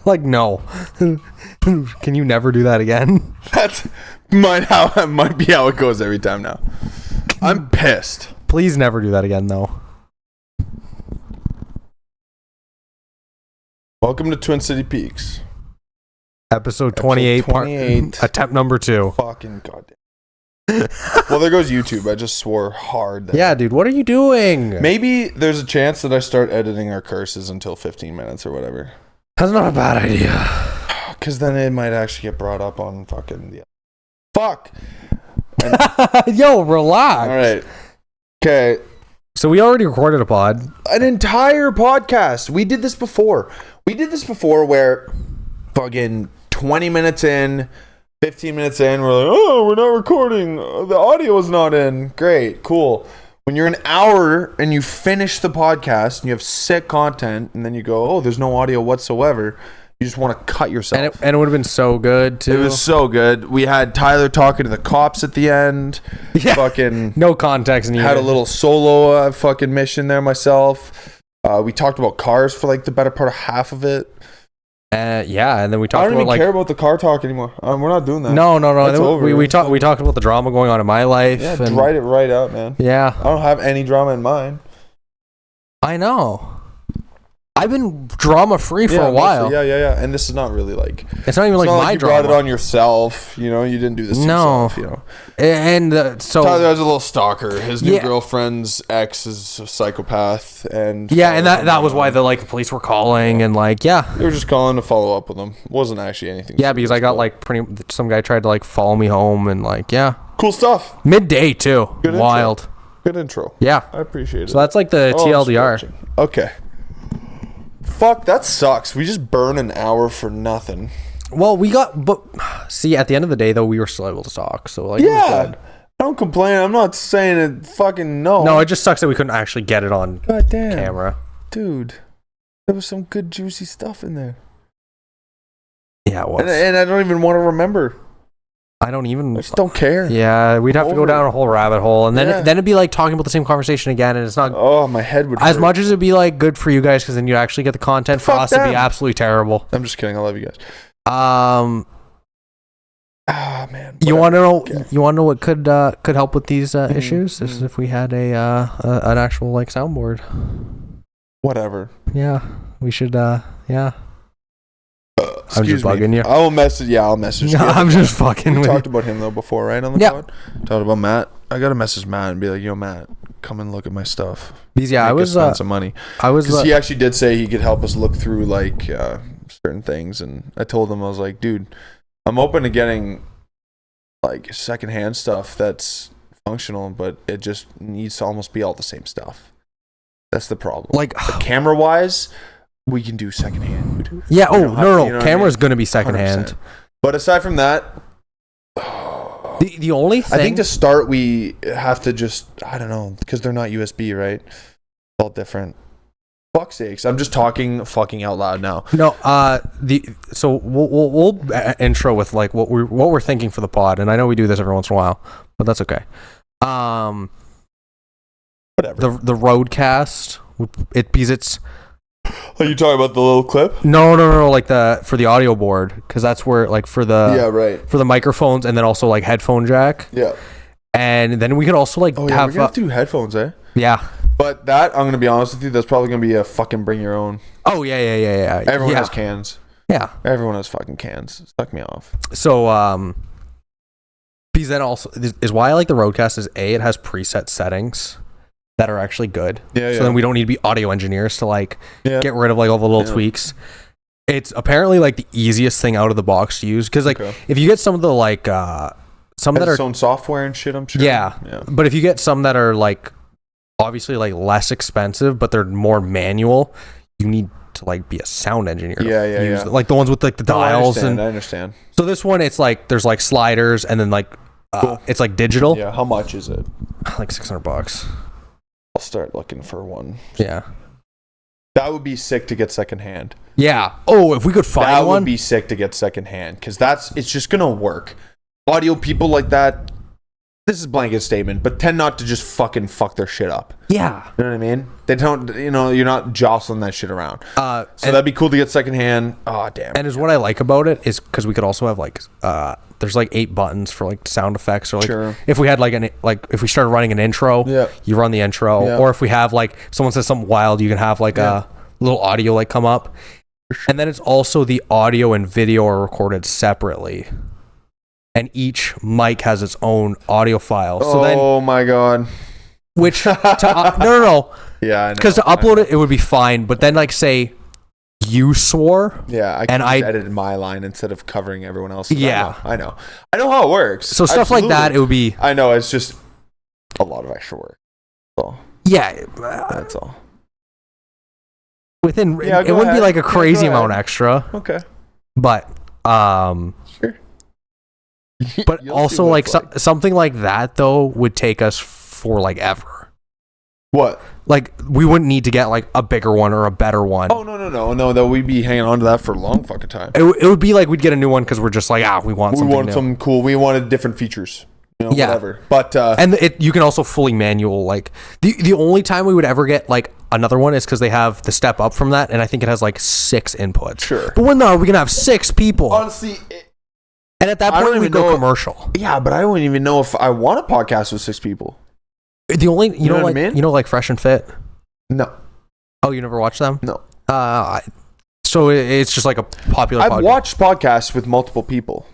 Like, no. Can you never do that again? That might be how it goes every time now. I'm pissed. Please never do that again, though. Welcome to Twin City Peaks. Episode 28. 28. Attempt number 2. Fucking goddamn. Well, there goes YouTube. I just swore hard. Yeah, dude, what are you doing? Maybe there's a chance that I start editing our curses until 15 minutes or whatever. That's not a bad idea. Because then it might actually get brought up on fucking... Yeah. Fuck! Yo, relax. All right. Okay. So we already recorded a pod. An entire podcast. We did this before. Where fucking 20 minutes in, 15 minutes in, we're like, oh, we're not recording. The audio is not in. Great. Cool. When you're an hour and you finish the podcast and you have sick content and then you go, oh, there's no audio whatsoever. You just want to cut yourself. And it would have been so good, too. It was so good. We had Tyler talking to the cops at the end. Yeah. Fucking no context needed. had a little solo fucking mission there myself. We talked about cars for like the better part of half of it. Yeah, and then we talked I don't about even care about the car talk anymore. We're not doing that. No. That's over. We talked about the drama going on in my life. Yeah, and write it right out, man. Yeah. I don't have any drama in mine. I know. I've been drama free for a while. Mostly, yeah. And this is not really like... It's not even like my you drama. brought it on yourself. You know, you didn't do this to yourself, you know. And so... Tyler has a little stalker. His new girlfriend's ex is a psychopath. And and that was why the police were calling and They were just calling to follow up with him. It wasn't actually anything. Yeah, because I got some guy tried to follow me home and Cool stuff. Midday too. Good Wild. Intro. Good intro. Yeah. I appreciate it. So that's like the TLDR. Okay. Fuck, that sucks. We just burn an hour for nothing. Well, see, at the end of the day, though, we were still able to talk. So, it was good. I don't complain. I'm not saying it fucking no. No, it just sucks that we couldn't actually get it on camera. Dude, there was some good, juicy stuff in there. Yeah, it was. And I don't even want to remember. I just don't care. Yeah, we'd have to go down a whole rabbit hole, and then it'd be like talking about the same conversation again, and it's not. Oh, my head would. As hurt. much as it'd be good for you guys, because then you actually get the content. For us, it'd be absolutely terrible. I'm just kidding. I love you guys. Man. You want to know? Okay. You want to know what could help with these issues? This is if we had an actual soundboard. Whatever. Yeah, we should. Yeah. I'm just bugging you. I'll message. Yeah, I'll message. No, I'm just fucking. We with talked about him though before, right? On the pod. Talked about Matt. I gotta message Matt and be like, "Yo, Matt, come and look at my stuff." Because I was spend some money. Because he actually did say he could help us look through certain things, and I told him I was like, "Dude, I'm open to getting secondhand stuff that's functional, but it just needs to almost be all the same stuff." That's the problem. Camera wise. We can do secondhand. Yeah. No. Camera's gonna be secondhand. 100%. But aside from that, the only thing I think to start we have to just I don't know because they're not USB, right? It's all different. Fuck's sakes! I'm just talking fucking out loud now. No. So we'll intro with what we're thinking for the pod, and I know we do this every once in a while, but that's okay. Whatever. The Roadcast. Because it's. Are you talking about the little clip? No, for the audio board, because that's where for the for the microphones, and then also headphone jack. Yeah. And then we could also we're gonna have to do headphones, eh? Yeah. But that I'm gonna be honest with you, that's probably gonna be a fucking bring your own. Oh yeah. Everyone has cans. Yeah. Everyone has fucking cans. Suck me off. So because then also is why I like the Roadcast is it has preset settings that are actually good. Yeah. So then we don't need to be audio engineers to get rid of all the little tweaks. It's apparently the easiest thing out of the box to use because if you get some of the some that are its own software and shit, I'm sure. Yeah. But if you get some that are obviously less expensive, but they're more manual, you need to be a sound engineer. Yeah. The ones with the dials. I understand. So this one, it's there's sliders and then cool. It's digital. Yeah. How much is it? $600. I'll start looking for one. Yeah. That would be sick to get secondhand. Yeah. Oh, if we could find one. That would be sick to get secondhand because it's just going to work. Audio people like that, this is a blanket statement, but tend not to just fucking fuck their shit up. Yeah. You know what I mean? They don't, you're not jostling that shit around. So that'd be cool to get secondhand. Oh, damn. And is what I like about it is because we could also have like, there's like 8 buttons for like sound effects, or like if we had if we started running an intro, you run the intro, or if we have like someone says something wild, you can have like a little audio like come up. And then it's also the audio and video are recorded separately. And each mic has its own audio file. So my god! Which no. Yeah, because to upload it would be fine. But then like say you swore. Yeah, I edited my line instead of covering everyone else's. Yeah, I know how it works. So stuff like that, it would be. I know it's just a lot of extra work. That's all. Yeah, that's all. It wouldn't be like a crazy amount extra. Okay, but sure. But also like something like that though would take us for like ever. What? Like we wouldn't need to get like a bigger one or a better one. Oh no, that we'd be hanging on to that for a long fucking time. It would be like we'd get a new one because we're just like we want something cool. We wanted different features. Whatever. But and you can also fully manual. Like the only time we would ever get like another one is because they have the step up from that, and I think it has like 6 inputs. Sure. But when are we gonna have 6 people? Honestly. And at that point, we go commercial. Yeah, but I wouldn't even know if I want a podcast with 6 people. The only, you know what I mean? Like Fresh and Fit? No. Oh, you never watched them? No. So it's just like a popular podcast. I've watched podcasts with multiple people.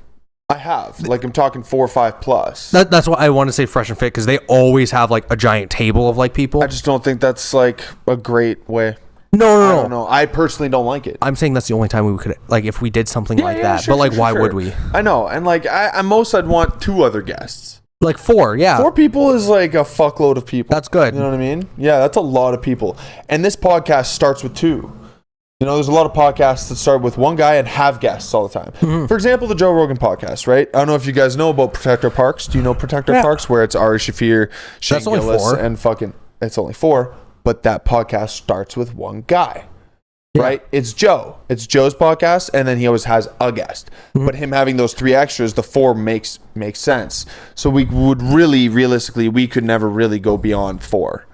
I have. Like I'm talking 4 or 5 plus. That's why I want to say Fresh and Fit, because they always have like a giant table of like people. I just don't think that's like a great way. No. I personally don't like it. I'm saying that's the only time we could, like, if we did something like that. Sure, but like, why would we? I know, and like, I'd want 2 other guests. Like 4, yeah. 4 people is like a fuckload of people. That's good. You know what I mean? Yeah, that's a lot of people. And this podcast starts with 2. There's a lot of podcasts that start with 1 guy and have guests all the time. Mm-hmm. For example, the Joe Rogan podcast, right? I don't know if you guys know about Protect Our Parks. Do you know Protect Our Parks? Where it's Ari Shafir, Shane Gillis, and fucking... It's only 4. But that podcast starts with 1 guy, right? It's Joe. It's Joe's podcast, and then he always has a guest. Mm-hmm. But him having those 3 extras, the 4 makes sense. So we would really, realistically, we could never really go beyond 4.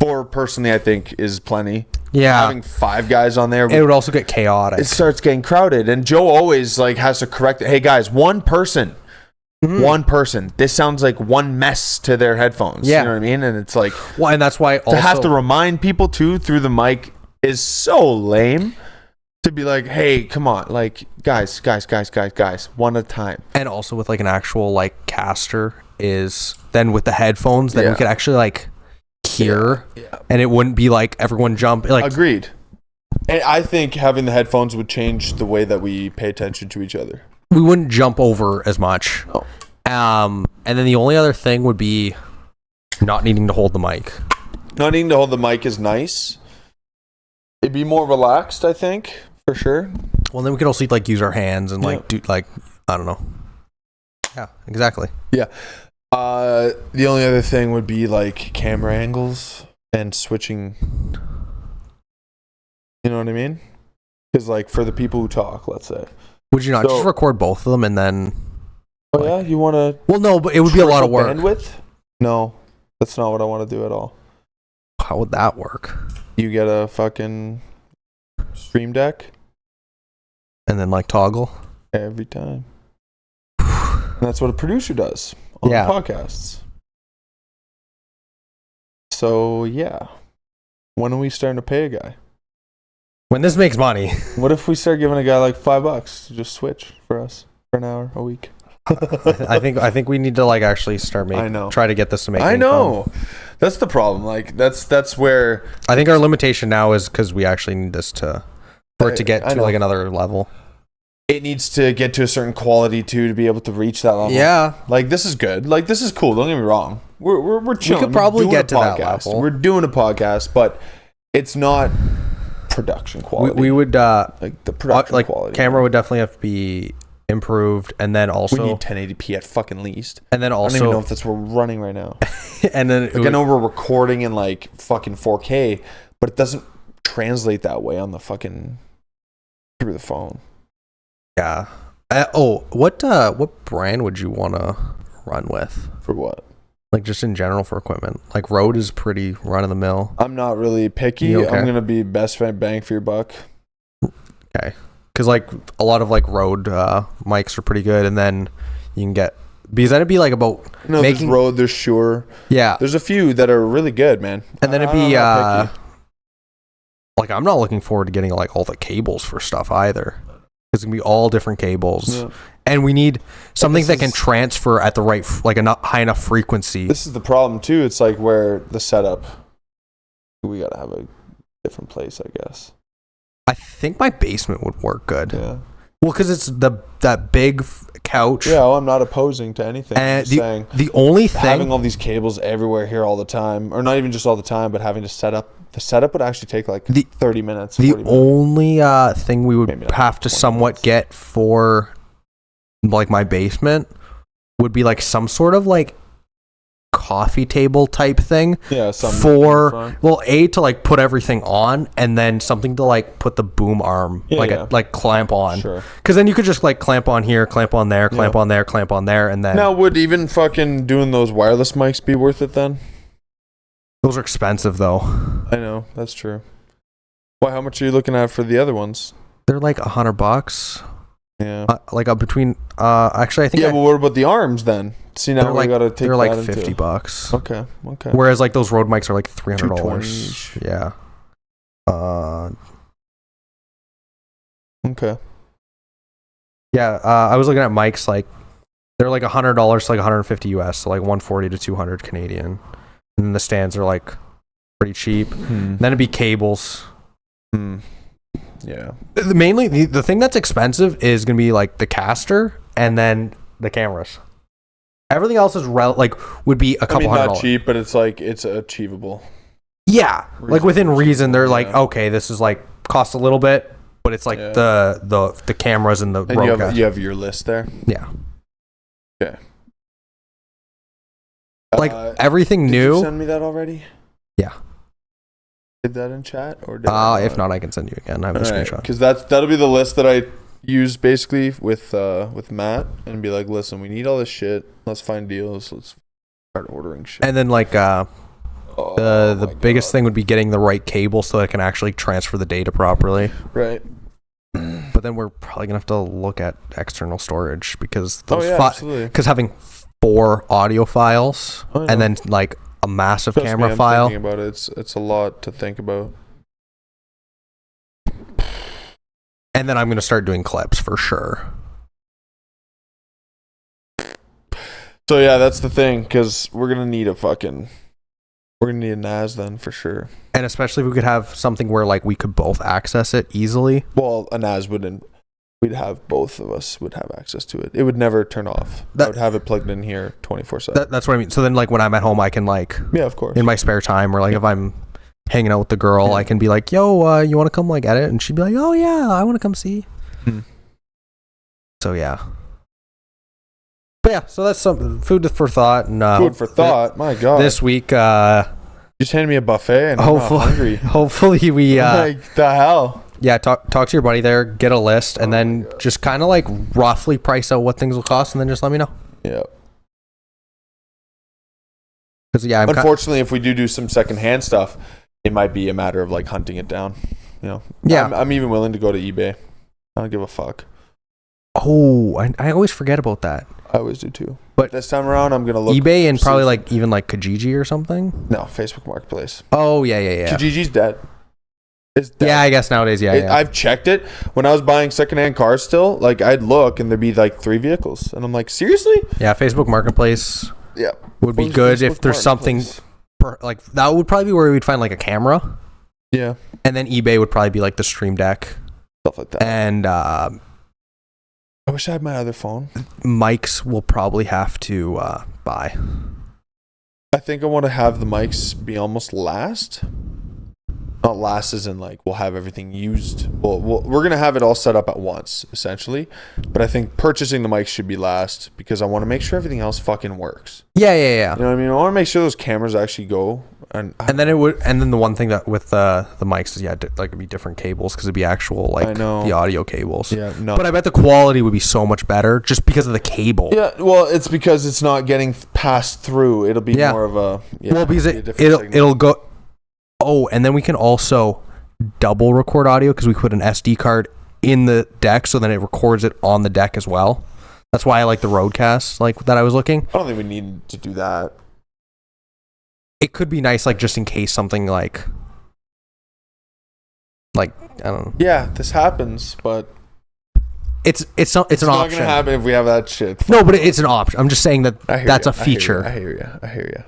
4 personally, I think, is plenty. Yeah. Having 5 guys on there, it would also get chaotic. It starts getting crowded, and Joe always like has to correct it. Hey guys, 1 person. Mm-hmm. 1 person. This sounds like 1 mess to their headphones. Yeah. You know what I mean? And it's like, well, and that's why also, to have to remind people too through the mic is so lame. To be like, hey, come on, like guys, 1 at a time. And also with like an actual like caster is then with the headphones that we could actually like hear, and it wouldn't be like everyone jump. Like agreed. And I think having the headphones would change the way that we pay attention to each other. We wouldn't jump over as much. Oh. And then the only other thing would be not needing to hold the mic. Not needing to hold the mic is nice. It'd be more relaxed, I think, for sure. Well, then we could also like use our hands and like do like, I don't know. Yeah, exactly. Yeah. The only other thing would be like camera angles and switching. You know what I mean? Because like for the people who talk, let's say. Would you not just record both of them and then? Oh yeah, you want to? Well, no, but it would be a lot of work. Bandwidth? No, that's not what I want to do at all. How would that work? You get a fucking Stream Deck, and then like toggle every time. And that's what a producer does on podcasts. So yeah, when are we starting to pay a guy? When this makes money. What if we start giving a guy like $5 to just switch for us for an hour a week? I think we need to like actually start making. Try to get this to make. I know, that's the problem. Like that's where I think our limitation now is because we actually need this for it to get to like another level. It needs to get to a certain quality too to be able to reach that level. Yeah, like this is good. Like this is cool. Don't get me wrong. We're chilling. We could probably get to that level. We're doing a podcast, but it's not production quality. We would like the production quality. Camera would definitely have to be improved, and then also we need 1080p at fucking least. And then also I don't even know if that's what we're running right now. And then like I know we're recording in like fucking 4K, but it doesn't translate that way on the fucking through the phone. Yeah. What brand would you want to run with? For what? Like just in general for equipment. Like Rode is pretty run of the mill. I'm not really picky. Okay? I'm gonna be best bang for your buck. Okay. Because like a lot of like Rode mics are pretty good, and then you can get, because then it'd be like about making there's Rode, there's Shure. Yeah. There's a few that are really good, man. And then it'd be like I'm not looking forward to getting like all the cables for stuff either. It's gonna be all different cables. Yeah. And we need something that can transfer at the right, like a high enough frequency. This is the problem too. It's like where the setup, we gotta have a different place, I guess. I think my basement would work good. Yeah. Well, because it's that big couch. Yeah, well, I'm not opposing to anything. And the only thing, having all these cables everywhere here all the time, or not even just all the time, but having to set up. The setup would actually take like 30 minutes. The only thing we would have to somewhat get for like my basement would be like some sort of like coffee table type thing. Yeah, for to like put everything on, and then something to like put the boom arm like clamp on. Sure. Because then you could just like clamp on here, clamp on there, clamp on there, clamp on there, and then. Now, would even fucking doing those wireless mics be worth it then? Those are expensive though. I know, that's true. Why? How much are you looking at for the other ones? They're like $100. Yeah. Like up between. Actually, I think. Yeah, but what about the arms then? See, now we gotta take. They're like $50. Okay. Whereas like those Rode mics are like $300. Yeah. Okay. Yeah, I was looking at mics, like they're like $100 to like $150 US, so like 140 to 200 Canadian. And then the stands are like pretty cheap. Then it'd be cables. Yeah. Mainly the thing that's expensive is gonna be like the caster and then the cameras. Everything else is would be a couple $100. Not cheap, but it's like it's achievable. Yeah, like within reason. They're like, okay, this is like costs a little bit, but it's like the cameras and the and you have your list there. Yeah. Okay. Like everything new. Did you send me that already? Yeah. Did that in chat or did if not, I can send you again. I have a screenshot. Because that'll be the list that I use basically with Matt and be like, listen, we need all this shit. Let's find deals. Let's start ordering shit. And then like the biggest thing would be getting the right cable so it can actually transfer the data properly. Right. But then we're probably gonna have to look at external storage because absolutely. Having 4 audio files and then like a massive camera file. Thinking about it, it's a lot to think about. And then I'm gonna start doing clips for sure. So yeah, that's the thing, because we're gonna need a NAS then for sure. And especially if we could have something where like we could both access it easily. Well, a NAS both of us would have access to it. It would never turn off. I would have it plugged in here 24/7. That's what I mean. So then like when I'm at home, I can like, yeah, of course, in my spare time, or like if I'm hanging out with the girl, I can be like, yo, you want to come like edit? And she'd be like, oh yeah, I want to come see. So yeah. But yeah, so that's some food for thought. And food for thought. My God. This week, just handed me a buffet and I'm not hungry. Hopefully we like the hell. Yeah, talk to your buddy there, get a list, and then just kind of like roughly price out what things will cost, and then just let me know. Yeah. Because unfortunately, if we do some secondhand stuff, it might be a matter of like hunting it down. You know. Yeah. I'm even willing to go to eBay. I don't give a fuck. Oh, I always forget about that. I always do too. But this time around, I'm gonna look eBay and probably like even like Kijiji or something. No, Facebook Marketplace. Oh yeah. Kijiji's dead. It's dead. Yeah, I guess nowadays, yeah. I've checked it. When I was buying secondhand cars still, like I'd look and there'd be like 3 vehicles. And I'm like, seriously? Yeah, Facebook Marketplace would be good if there's something like that would probably be where we'd find like a camera. Yeah. And then eBay would probably be like the Stream Deck. Stuff like that. And I wish I had my other phone. Mics will probably have to buy. I think I want to have the mics be almost last. Not last as in like we'll have everything used. Well, we're going to have it all set up at once, essentially. But I think purchasing the mics should be last because I want to make sure everything else fucking works. Yeah. You know what I mean? I want to make sure those cameras actually go And then the one thing that with the mics is it'd be different cables because it'd be actual the audio cables. Yeah, no. But I bet the quality would be so much better just because of the cable. Yeah, well, it's because it's not getting passed through. It'll be more of a because it'll go. Oh, and then we can also double record audio because we put an SD card in the deck, so then it records it on the deck as well. That's why I like the Rodecasts that I was looking. I don't think we need to do that. It could be nice, just in case something I don't know. Yeah, this happens, but it's an option. It's not gonna happen if we have that shit. No, but it's an option. I'm just saying that's a feature. I hear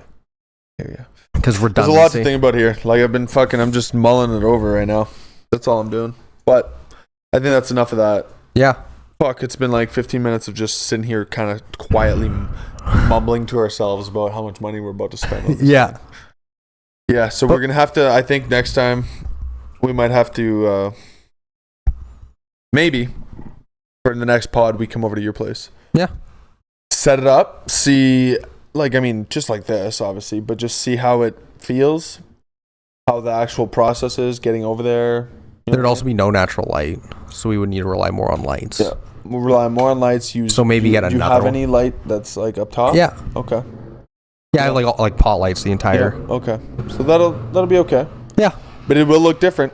you. Because redundancy. There's a lot to think about here. I'm just mulling it over right now. That's all I'm doing. But I think that's enough of that. Yeah. Fuck, it's been 15 minutes of just sitting here kind of quietly mumbling to ourselves about how much money we're about to spend on this thing. Yeah, so we're going to have to, I think next time, we might have to, maybe, for the next pod, we come over to your place. Yeah. Set it up, see, just like this, obviously, but just see how it feels, how the actual process is, getting over there. There'd also be no natural light, so we would need to rely more on lights. Yeah. We'll rely more on lights. Get another. Do you have any light that's up top? Yeah. Okay. Yeah, I have pot lights the entire. Yeah. Okay. So that'll be okay. Yeah. But it will look different.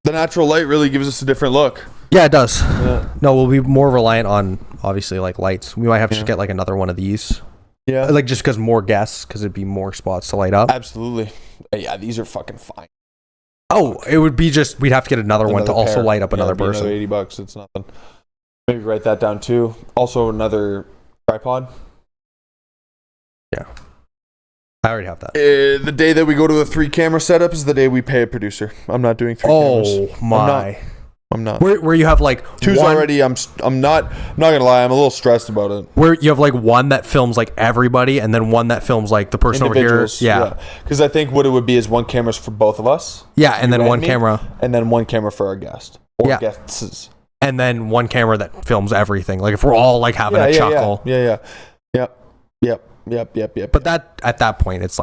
The natural light really gives us a different look. Yeah, it does. Yeah. No, we'll be more reliant on obviously lights. We might have to just get another one of these. Yeah. Just because more guests, because it'd be more spots to light up. Absolutely. Yeah, these are fucking fine. Oh, it would be we'd have to get another one to also light up another person. Another $80, it's nothing. Maybe write that down too. Also another tripod. Yeah. I already have that. The day that we go to a 3-camera setup is the day we pay a producer. I'm not doing 3 cameras. Oh my. I'm not. Where you have 2's already. I'm not gonna lie. I'm a little stressed about it. Where you have one that films everybody, and then one that films the person over here. Yeah. Because I think what it would be is one camera's for both of us. Yeah, and then one camera. And then one camera for our guest or guests. And then one camera that films everything. If we're all having a chuckle. Yeah. Yep. But that at that point, it's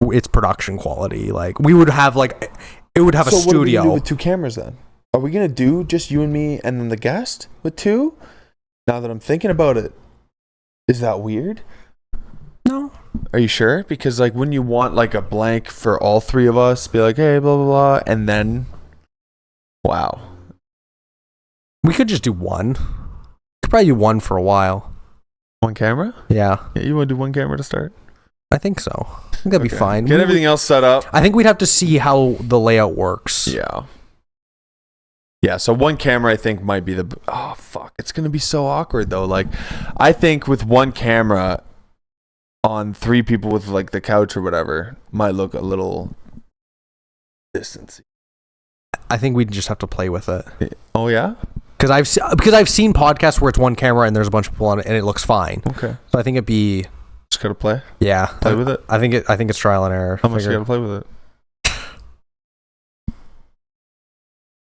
it's production quality. We would have it would have a studio. So what are we gonna do with 2 cameras then? Are we going to do just you and me and then the guest with 2? Now that I'm thinking about it, is that weird? No. Are you sure? Because when you want a blank for all 3 of us, be hey, blah, blah, blah, and then, wow. We could just do one. Could probably do one for a while. 1 camera? Yeah. You want to do 1 camera to start? I think so. I think that'd be fine. Get everything else set up. I think we'd have to see how the layout works. Yeah. Yeah, so 1 camera I think might be oh fuck, it's gonna be so awkward though. I think with 1 camera on 3 people with the couch or whatever might look a little distancing. I think we'd just have to play with it. Oh yeah, because I've seen podcasts where it's 1 camera and there's a bunch of people on it and it looks fine. Okay, so I think it'd be just gotta play. Yeah, play with it. I think it's trial and error. How much you gotta play with it?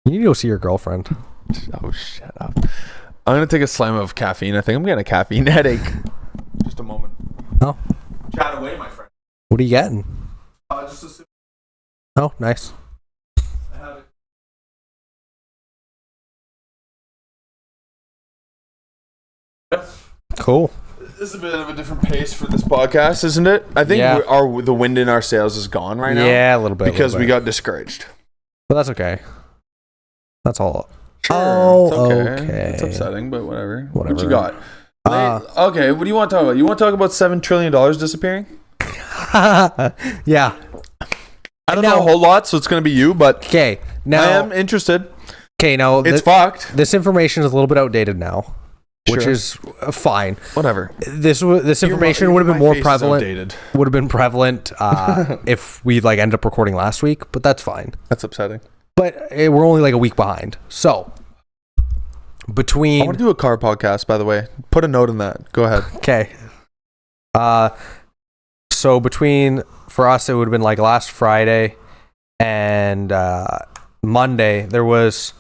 You need to go see your girlfriend. Oh, shut up. I'm going to take a slam of caffeine. I think I'm getting a caffeine headache. Just a moment. Oh. Chat away, my friend. What are you getting? Just a sip. Oh, nice. I have it. Cool. This is a bit of a different pace for this podcast, isn't it? I think the wind in our sails is gone right now. Yeah, a little bit. Because we got discouraged. But that's okay. That's all. Sure, oh, it's okay. It's upsetting, but whatever. What you got? Okay, what do you want to talk about? You want to talk about $7 trillion disappearing? Yeah. I don't know a whole lot, so it's going to be you, but okay. Now I am interested. Okay, now it's fucked. This information is a little bit outdated now, which is fine. Whatever. This information would have been more prevalent. Would have been prevalent if we ended up recording last week, but that's fine. That's upsetting. But we're only a week behind. So between I want to do a car podcast, by the way. Put a note in that. Go ahead. Okay. So for us it would have been last Friday and Monday it was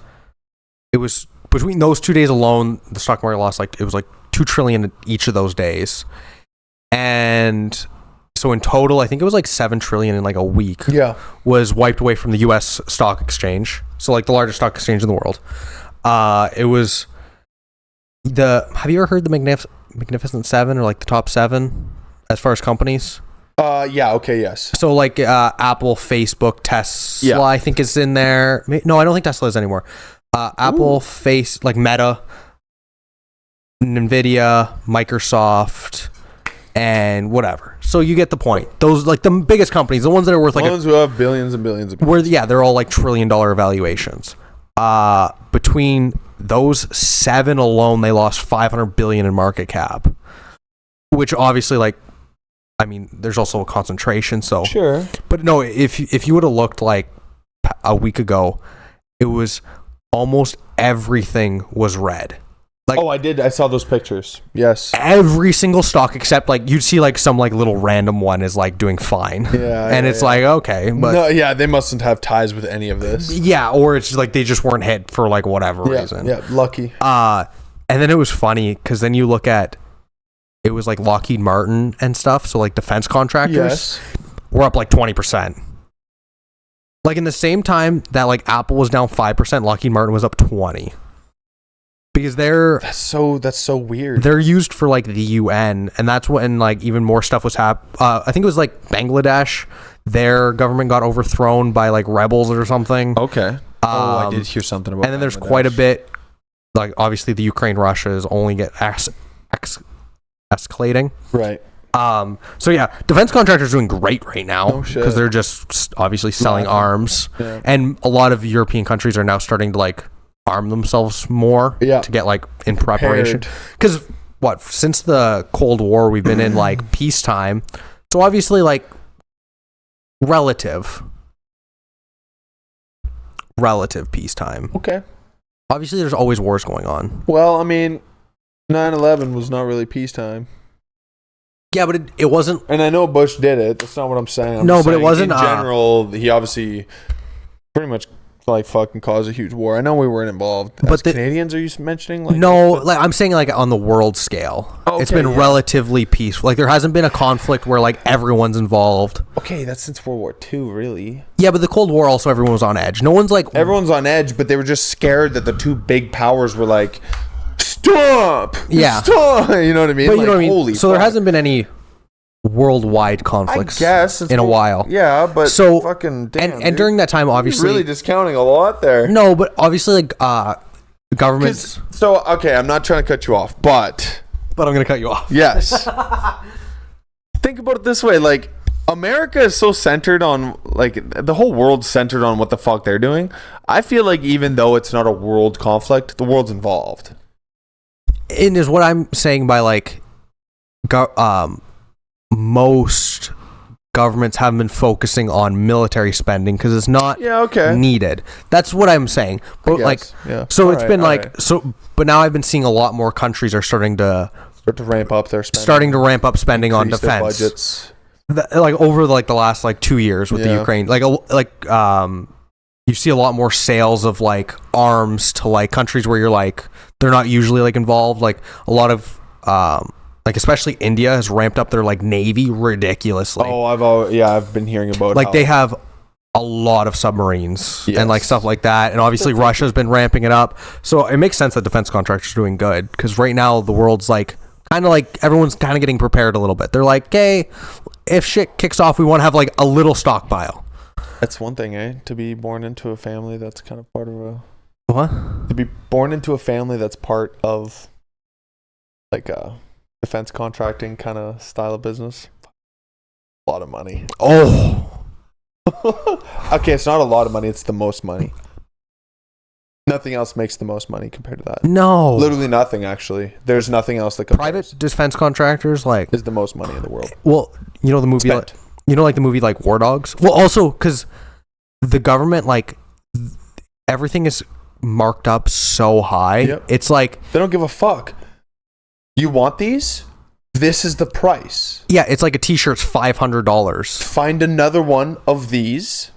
between those 2 days alone the stock market lost it was 2 trillion each of those days. And So in total, I think it was like 7 trillion in like a week. Yeah. Was wiped away from the U.S. stock exchange. So like the largest stock exchange in the world. It was have you ever heard the Magnificent Seven or like the top 7 as far as companies? Yeah. Okay. Yes. So like Apple, Facebook, Tesla, I think is in there. No, I don't think Tesla is anymore. Apple, Meta, Nvidia, Microsoft, and whatever. So you get the point. Those like the biggest companies, the ones that are worth like the ones who have billions and billions of billions. They're all like $1 trillion valuations. Between those 7 alone, they lost 500 billion in market cap, which obviously like, I mean, there's also a concentration. So sure, but no, if you would have looked like a week ago, it was almost everything was red. Like, I did. I saw those pictures. Yes. Every single stock except like you'd see like some like little random one is like doing fine. Yeah. And it's like, okay. But no, yeah, they mustn't have ties with any of this. Yeah, or it's just like they just weren't hit for like whatever reason. Yeah, lucky. And then it was funny because then you look at it was like Lockheed Martin and stuff. So like defense contractors were up like 20%. Like in the same time that like Apple was down 5%, Lockheed Martin was up 20%. Because that's so weird. They're used for like the UN, and that's when like even more stuff was I think it was like Bangladesh. Their government got overthrown by like rebels or something. Okay. I did hear something about. And then there's quite a bit. Like obviously the Ukraine Russia is only escalating. Right. So yeah, defense contractors are doing great right now because they're just obviously selling arms, and a lot of European countries are now starting to like arm themselves more to get like in preparation. Because since the Cold War, we've been in like peacetime, so obviously like relative peacetime. Okay. Obviously, there's always wars going on. Well, I mean, 9/11 was not really peacetime. Yeah, but it wasn't. And I know Bush did it. That's not what I'm saying. But it wasn't. In general, he obviously pretty much like fucking caused a huge war. I know we weren't involved. But Canadians, are you mentioning? Like, no, like I'm saying like on the world scale. Okay, it's been relatively peaceful. Like there hasn't been a conflict where like everyone's involved. Okay, that's since World War II, really. Yeah, but the Cold War also everyone was on edge. No one's like everyone's on edge, but they were just scared that the two big powers were like, stop. Yeah, stop. You know what I mean? But you know what I mean. Holy so fuck. There hasn't been any worldwide conflicts, I guess, in a while. Yeah, but so fucking damn, and during that time, obviously, you're really discounting a lot there. No, but obviously, like governments. So okay, I'm not trying to cut you off, but I'm gonna cut you off. Yes. Think about it this way: like America is so centered on like the whole world's centered on what the fuck they're doing. I feel like even though it's not a world conflict, the world's involved. And is what I'm saying by like, most governments haven't been focusing on military spending because it's not needed. That's what I'm saying. But like, so it's been like so. But now I've been seeing a lot more countries are starting to ramp up their spending. Starting to ramp up spending on defense budgets. Like over like the last like 2 years with the Ukraine. You see a lot more sales of like arms to like countries where you're like they're not usually like involved. Like a lot of like especially India has ramped up their like navy ridiculously. Oh, I've been hearing about like they have a lot of submarines and like stuff like that, and obviously Russia's been ramping it up. So it makes sense that defense contractors are doing good because right now the world's like kind of like everyone's kind of getting prepared a little bit. They're like, hey, if shit kicks off, we want to have like a little stockpile. That's one thing, to be born into a family that's kind of part of a what? To be born into a family that's part of like a defense contracting kind of style of business. A lot of money. Oh. Okay, it's not a lot of money, it's the most money. Nothing else makes the most money compared to that. No. Literally nothing, actually. There's nothing else that compares. Private defense contractors like is the most money in the world. Well, you know the movie like the movie like War Dogs? Well, also cuz the government like everything is marked up so high. Yep. It's like they don't give a fuck. You want these? This is the price. Yeah, it's like a t-shirt's $500. Find another one of these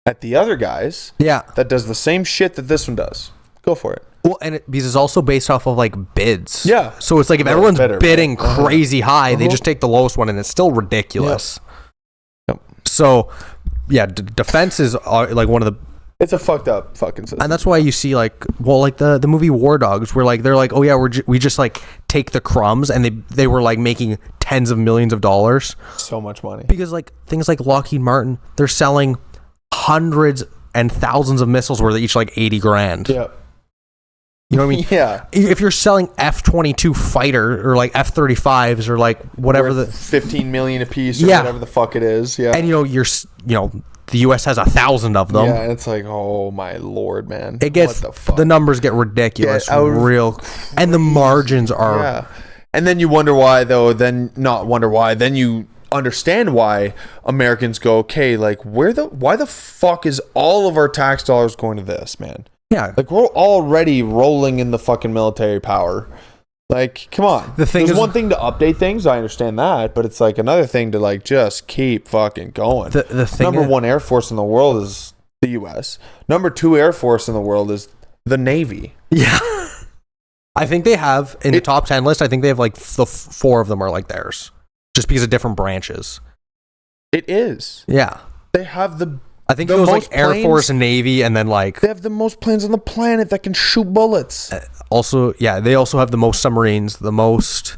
at the other guys. Yeah. That does the same shit that this one does. Go for it. Well, and because it's also based off of like bids. Yeah. So it's like if everyone's bidding crazy high, they just take the lowest one, and it's still ridiculous. Yep. So, yeah, defense is like one of the. It's a fucked up fucking system. And that's why you see like the movie War Dogs, where like they're like, oh yeah, we just like take the crumbs, and they were like making tens of millions of dollars. So much money. Because like things like Lockheed Martin, they're selling hundreds and thousands of missiles worth each like $80,000. Yeah. You know what I mean? Yeah. If you're selling F-22 fighter or like F-35s or like whatever worth $15 million a piece or whatever the fuck it is. Yeah. And the U.S. has 1,000 of them. Yeah, and it's like, oh my lord, man. It gets the numbers get ridiculous, real, and the margins are. Yeah. And then you wonder why, though. Then not wonder why. Then you understand why Americans go, okay, like why the fuck is all of our tax dollars going to this, man? Yeah, like we're already rolling in the fucking military power. Like, come on. There's one thing to update things. I understand that, but it's like another thing to like just keep fucking going. The thing number one Air Force in the world is the U.S. Number two Air Force in the world is the Navy. Yeah, I think they have in the top 10 list. I think they have like the 4 of them are like theirs, just because of different branches. It is. Yeah, they have the. I think it was like Air Force and Navy, and then like they have the most planes on the planet that can shoot bullets. Also, yeah, they also have the most submarines, the most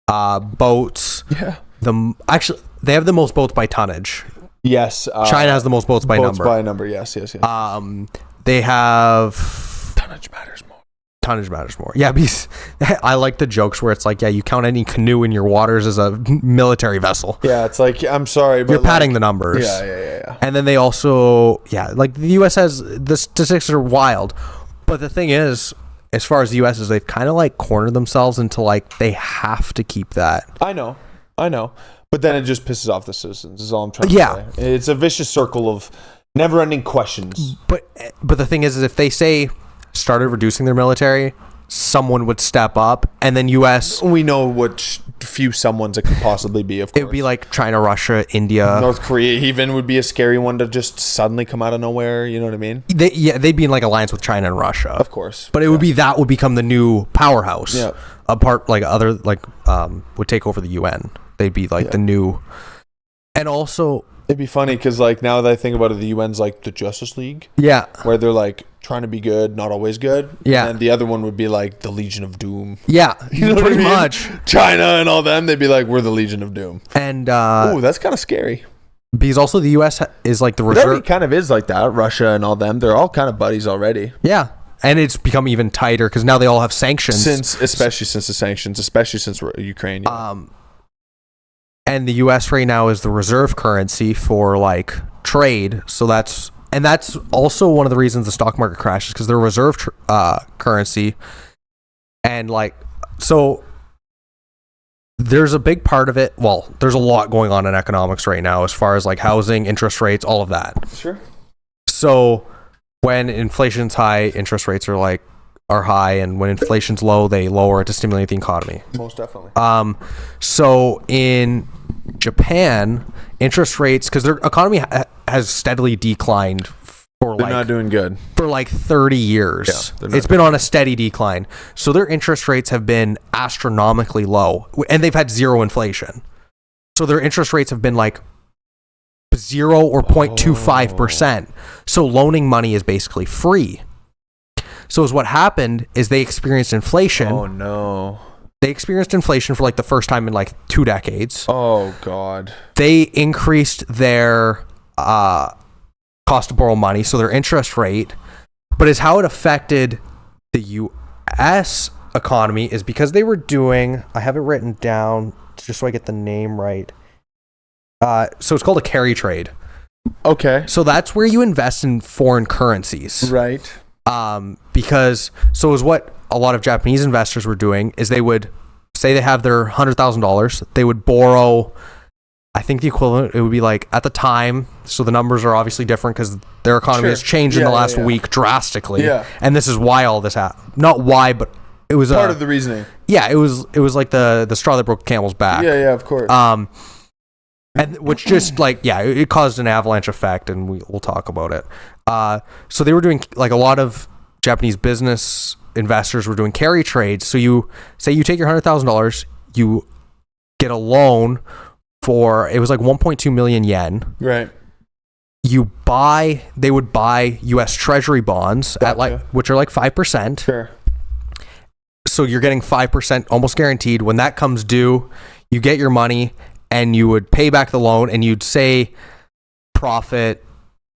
boats. Yeah. Actually, they have the most boats by tonnage. Yes. China has the most boats by number. Boats by number, yes. They have tonnage matters more. Tonnage matters more. Yeah, because I like the jokes where it's like, yeah, you count any canoe in your waters as a military vessel. Yeah, it's like, I'm sorry, but you're padding the numbers. Yeah. And then they also, like the U.S. has, the statistics are wild. But the thing is, as far as the U.S. is, they've kind of like cornered themselves into like, they have to keep that. I know. But then it just pisses off the citizens, is all I'm trying to say. It's a vicious circle of never-ending questions. But the thing is if they started reducing their military, someone would step up, and then U.S. We know what few someones it could possibly be, of course. It would be like China, Russia, India. North Korea even would be a scary one to just suddenly come out of nowhere, you know what I mean? They'd be in like alliance with China and Russia. Of course. But it would be that would become the new powerhouse. Yeah. Apart, like other, like, would take over the UN. They'd be like the new. And also, it'd be funny because like now that I think about it, the UN's like the Justice League. Yeah. Where they're like trying to be good, not always good. Yeah. And the other one would be like the Legion of Doom. Yeah. You know pretty what I mean? much. China and all them, they'd be like, we're the Legion of Doom. And ooh, that's kind of scary. Because also the US is like the reserve. It already kind of is like that. Russia and all them, they're all kind of buddies already. Yeah. And it's become even tighter because now they all have sanctions. Especially since the sanctions, especially since Ukraine. Yeah. And the U.S. right now is the reserve currency for like trade. So that's also one of the reasons the stock market crashes, because they're reserve currency. And like, so there's a big part of it. Well, there's a lot going on in economics right now as far as like housing, interest rates, all of that. Sure. So when inflation's high, interest rates are high, and when inflation's low, they lower it to stimulate the economy. Most definitely. So in Japan, interest rates, because their economy has steadily declined for they're not doing good for like 30 years. Yeah, it's been on a steady decline. So their interest rates have been astronomically low, and they've had zero inflation. So their interest rates have been like 0 or 0.25%. So loaning money is basically free. So what happened is they experienced inflation. Oh no. They experienced inflation for like the first time in like 2 decades. Oh god. They increased their cost to borrow money, so their interest rate. But is how it affected the US economy is because they were doing, I have it written down just so I get the name right. So it's called a carry trade. Okay. So that's where you invest in foreign currencies. Right. Because so is what a lot of Japanese investors were doing is they would say they have their $100,000, they would borrow, I think the equivalent, it would be like at the time, so the numbers are obviously different because their economy has changed in the last week drastically. Yeah. And this is why all this happened. Not why, but it was part of the reasoning. Yeah, it was like the straw that broke the camel's back. Yeah, of course. And which just like, it caused an avalanche effect, and we'll talk about it. So they were doing like a lot of Japanese business investors were doing carry trades. So you say you take your $100,000, you get a loan for, it was like 1.2 million yen. Right. They would buy US Treasury bonds at like, which are like 5%. Sure. So you're getting 5% almost guaranteed. When that comes due, you get your money and you would pay back the loan, and you'd say profit,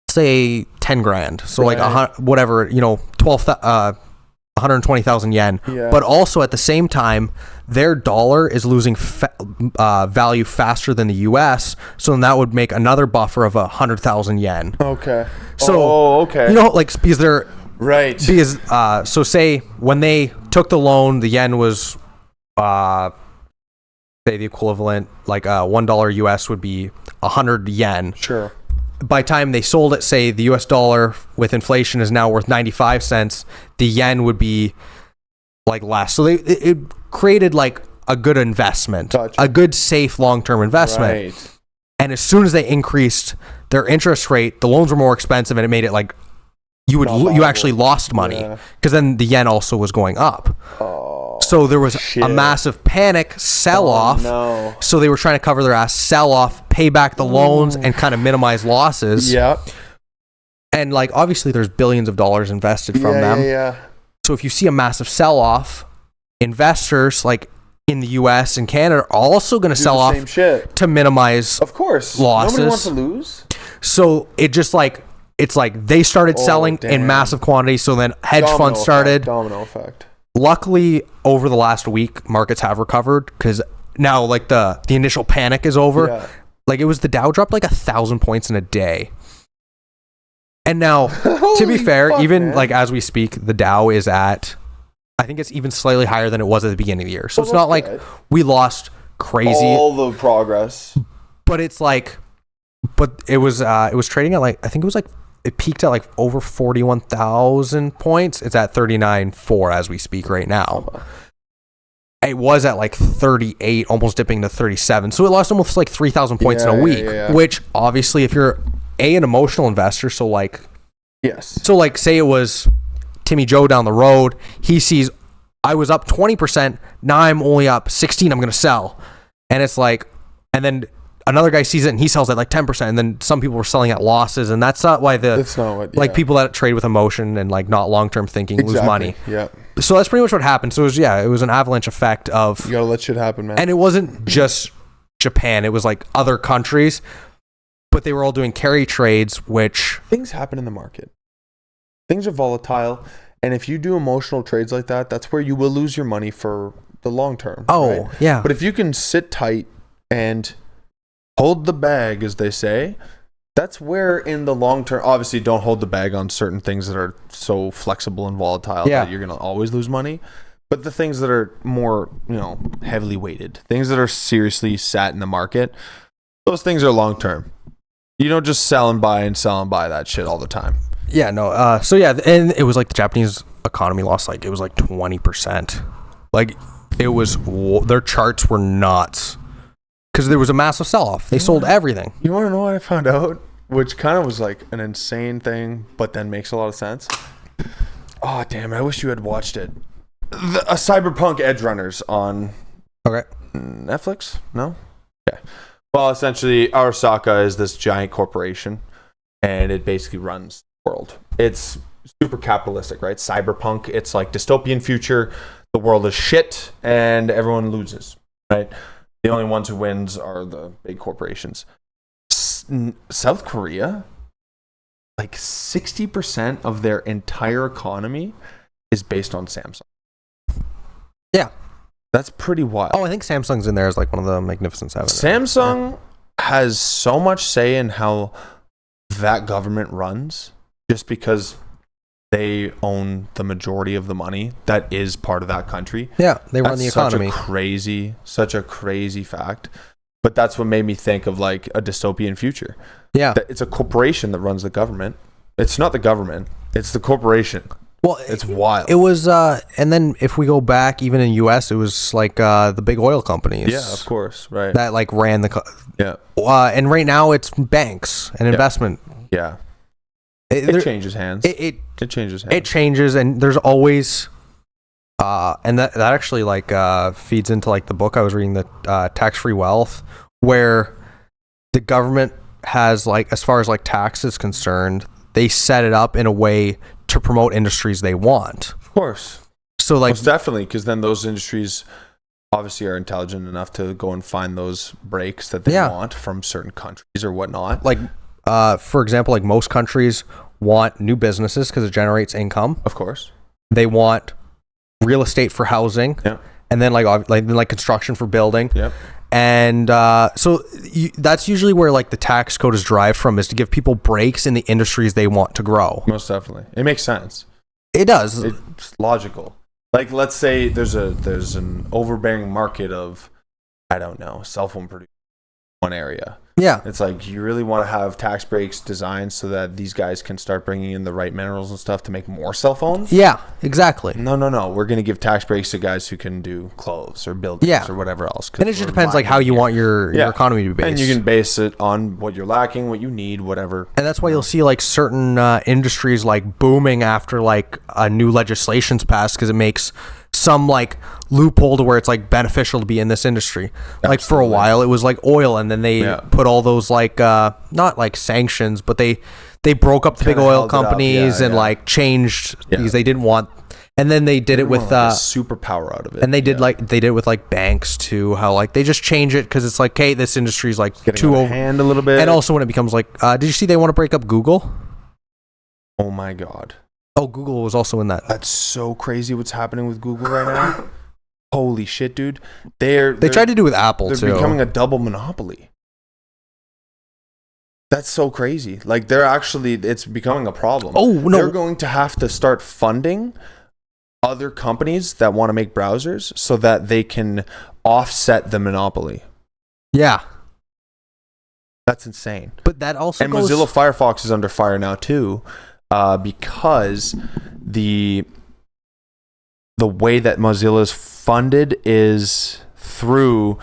say 10 grand. So like whatever, 120,000 yen. Yeah. But also at the same time, their dollar is losing value faster than the US. So then that would make another buffer of 100,000 yen. Okay. So, okay. Like, because they're, right. Because, so say when they took the loan, the yen was, say the equivalent, like $1 US would be 100 yen. Sure. By the time they sold it, say the US dollar with inflation is now worth 95 cents, the yen would be like less. So it created like a good investment, a good, safe, long-term investment. Right. And as soon as they increased their interest rate, the loans were more expensive, and it made it like you actually lost money, because then the yen also was going up. So there was a massive panic, sell-off. No. So they were trying to cover their ass, sell off, pay back the loans, and kind of minimize losses. Yeah. And like, obviously there's billions of dollars invested from them. Yeah. So if you see a massive sell-off, investors like in the US and Canada are also going to sell off to minimize, of course, losses. Nobody wants to lose. So it just like, it's like they started selling in massive quantities. So then hedge funds started. Domino effect. Luckily, over the last week, markets have recovered, because now like the initial panic is over. Yeah. Like the Dow dropped like 1,000 points in a day. And now, to be fair, like as we speak, the Dow is at, I think it's even slightly higher than it was at the beginning of the year. So it's not like we lost crazy. All the progress. But it's like, it was trading at like, I think it was like, it peaked at like over 41,000 points. It's at 39.4 as we speak right now. It was at like 38, almost dipping to 37. So it lost almost like 3,000 points in a week, which obviously if you're an emotional investor, so like, yes. So like say it was Timmy Joe down the road, he sees I was up 20%, now I'm only up 16, I'm going to sell. And it's like, and then another guy sees it and he sells at like 10%, and then some people were selling at losses, and that's not why like people that trade with emotion and like not long-term thinking lose money. Yeah. So that's pretty much what happened. So it was an avalanche effect of, you gotta let shit happen, man. And it wasn't just Japan, it was like other countries, but they were all doing carry trades, which things happen in the market. Things are volatile, and if you do emotional trades like that, that's where you will lose your money for the long term. Oh, right? Yeah. But if you can sit tight and hold the bag, as they say, that's where in the long term, obviously don't hold the bag on certain things that are so flexible and volatile that you're going to always lose money. But the things that are more, heavily weighted, things that are seriously sat in the market, those things are long term. You don't just sell and buy that shit all the time. Yeah, no. So yeah, and it was like the Japanese economy lost like, it was like 20%. Like it was, their charts were nuts. Because there was a massive sell-off. They sold everything. You want to know what I found out? Which kind of was like an insane thing, but then makes a lot of sense. Oh, damn. I wish you had watched it. A Cyberpunk Edge Runners on Netflix? No? Okay. Well, essentially, Arasaka is this giant corporation, and it basically runs the world. It's super capitalistic, right? Cyberpunk, it's like dystopian future. The world is shit, and everyone loses, right? The only ones who wins are the big corporations. South Korea, like 60% of their entire economy is based on Samsung. Yeah. That's pretty wild. Oh, I think Samsung's in there as like one of the Magnificent Seven. Samsung has so much say in how that government runs, just because they own the majority of the money that is part of that country. Yeah, they run the economy. Such a crazy fact. But that's what made me think of like a dystopian future. Yeah. It's a corporation that runs the government. It's not the government. It's the corporation. Well, it's wild. It was, and then if we go back, even in U.S., it was like the big oil companies. Yeah, of course, right. That like ran the. And right now it's banks and investment. Yeah. It changes hands. It changes hands. It changes, and there's always And that actually like feeds into like the book I was reading, the Tax-Free Wealth, where the government has, like, as far as like tax is concerned, they set it up in a way to promote industries they want. Of course. So like, most definitely, because then those industries obviously are intelligent enough to go and find those breaks that they want from certain countries or whatnot. Like, for example, like most countries want new businesses because it generates income. Of course. They want real estate for housing. Yeah. And then like construction for building. Yep. And so that's usually where like the tax code is derived from, is to give people breaks in the industries they want to grow. Most definitely. It makes sense. It does. It's logical. Like, let's say there's an overbearing market of, I don't know, cell phone producers in one area. Yeah. It's like, you really want to have tax breaks designed so that these guys can start bringing in the right minerals and stuff to make more cell phones? Yeah, exactly. No. We're going to give tax breaks to guys who can do clothes or buildings or whatever else. And it just depends like how you want your economy to be based. And you can base it on what you're lacking, what you need, whatever. And that's why you'll see like certain industries like booming after like a new legislation's passed, because it makes some like loophole to where it's like beneficial to be in this industry. Absolutely. Like for a while it was like oil, and then they put all those like not like sanctions, but they broke up the big oil companies and like changed because they didn't want. And then they did it with superpower out of it. And they did they did it with like banks too, how like they just change it because it's like, hey, this industry is like too over hand a little bit. And also when it becomes like did you see they want to break up Google? Oh my god. Oh, Google was also in that. That's so crazy what's happening with Google right now. Holy shit, dude. They tried to do with Apple too. They're becoming a double monopoly. That's so crazy. Like, it's becoming a problem. Oh, no. They're going to have to start funding other companies that want to make browsers so that they can offset the monopoly. Yeah. That's insane. But that also Mozilla Firefox is under fire now too, because the way that Mozilla is funded is through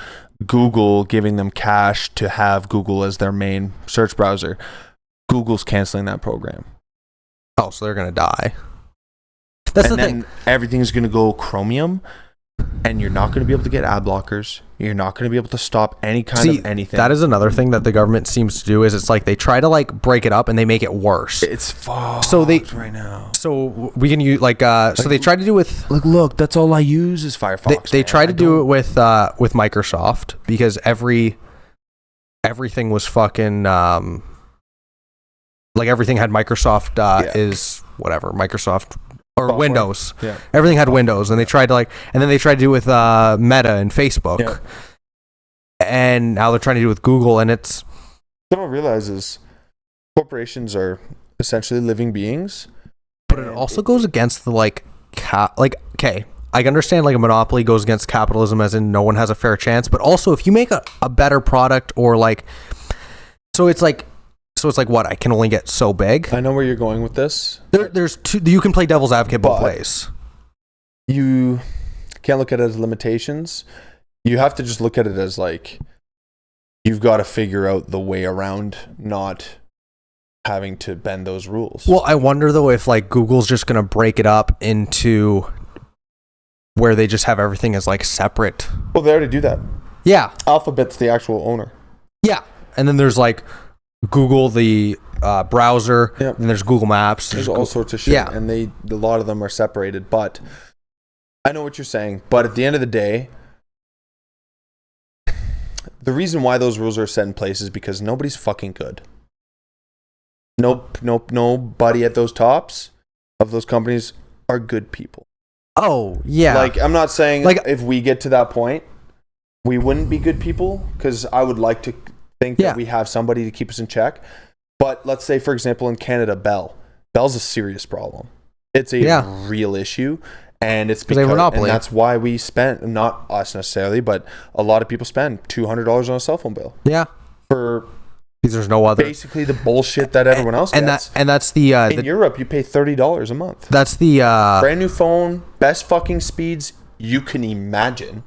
Google giving them cash to have Google as their main search browser. Google's canceling that program. Oh, so they're going to die. That's the thing. Everything's going to go Chromium, and you're not going to be able to get ad blockers. You're not going to be able to stop any kind of anything. That is another thing that the government seems to do, is it's like they try to like break it up and they make it worse. It's fucked right now. So we can use so they tried to do with look, that's all I use is Firefox. They tried to do it with Microsoft, because everything was fucking like everything had Microsoft is whatever Microsoft or software. Windows. Yeah. Everything had Windows, and they tried to and then they tried to do it with Meta and Facebook. Yeah. And now they're trying to do it with Google, and it's... What I don't realize is corporations are essentially living beings. But it also goes against the okay, I understand like a monopoly goes against capitalism, as in no one has a fair chance, but also if you make a better product, or like... So it's like what, I can only get so big. I know where you're going with this. There's two. You can play devil's advocate both ways. You can't look at it as limitations. You have to just look at it as like, you've got to figure out the way around not having to bend those rules. Well, I wonder though if like Google's just going to break it up into where they just have everything as like separate. Well, they already do that. Yeah. Alphabet's the actual owner. Yeah. And then there's like Google, the browser, and there's Google Maps. There's all sorts of shit. Yeah. And a lot of them are separated, but I know what you're saying. But at the end of the day, the reason why those rules are set in place is because nobody's fucking good. Nobody at those tops of those companies are good people. Oh, yeah. Like, I'm not saying like if we get to that point, we wouldn't be good people, because I would like to think that we have somebody to keep us in check. But let's say, for example, in Canada, Bell's a serious problem. It's a real issue, and it's because and that's why we spent, not us necessarily, but a lot of people spend $200 on a cell phone bill. Yeah, for because there's no other, basically the bullshit that everyone else gets. And that's the in Europe you pay $30 a month. That's the brand new phone, best fucking speeds you can imagine.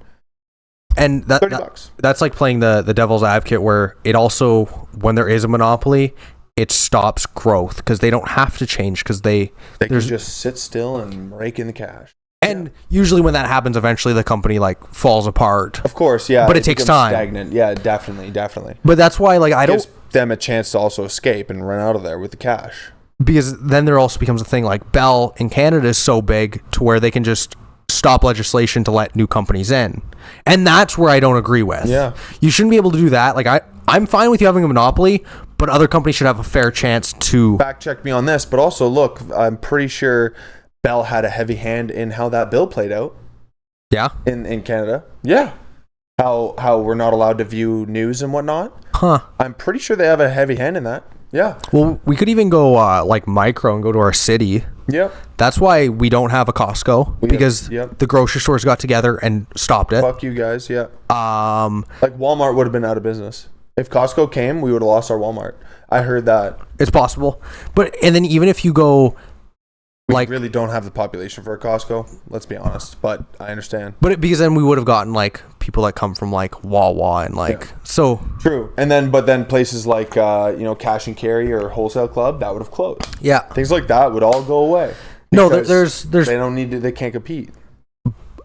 And that's like playing the devil's advocate, where it also, when there is a monopoly, it stops growth because they don't have to change, because they can just sit still and rake in the cash. And usually when that happens, eventually the company like falls apart. Of course, yeah. But it takes time. Stagnant. Yeah, definitely. But that's why like I don't... Gives them a chance to also escape and run out of there with the cash. Because then there also becomes a thing like Bell in Canada is so big to where they can just stop legislation to let new companies in. And that's where I don't agree with. Yeah. You shouldn't be able to do that. Like I'm fine with you having a monopoly, but other companies should have a fair chance to... Fact check me on this, but also look, I'm pretty sure Bell had a heavy hand in how that bill played out. Yeah? In Canada. Yeah. How we're not allowed to view news and whatnot. Huh. I'm pretty sure they have a heavy hand in that. Yeah. Well, we could even go like micro and go to our city. Yep. That's why we don't have a Costco, because the grocery stores got together and stopped it. Fuck you guys, yeah. Like Walmart would have been out of business. If Costco came, we would have lost our Walmart. I heard that. It's possible. But, and then even if you go... We really don't have the population for a Costco, let's be honest, but I understand. But because then we would have gotten like people that come from like Wawa and like so true. And then but then places like Cash and Carry or Wholesale Club, that would have closed. Yeah. Things like that would all go away. No, there's they don't need to, they can't compete.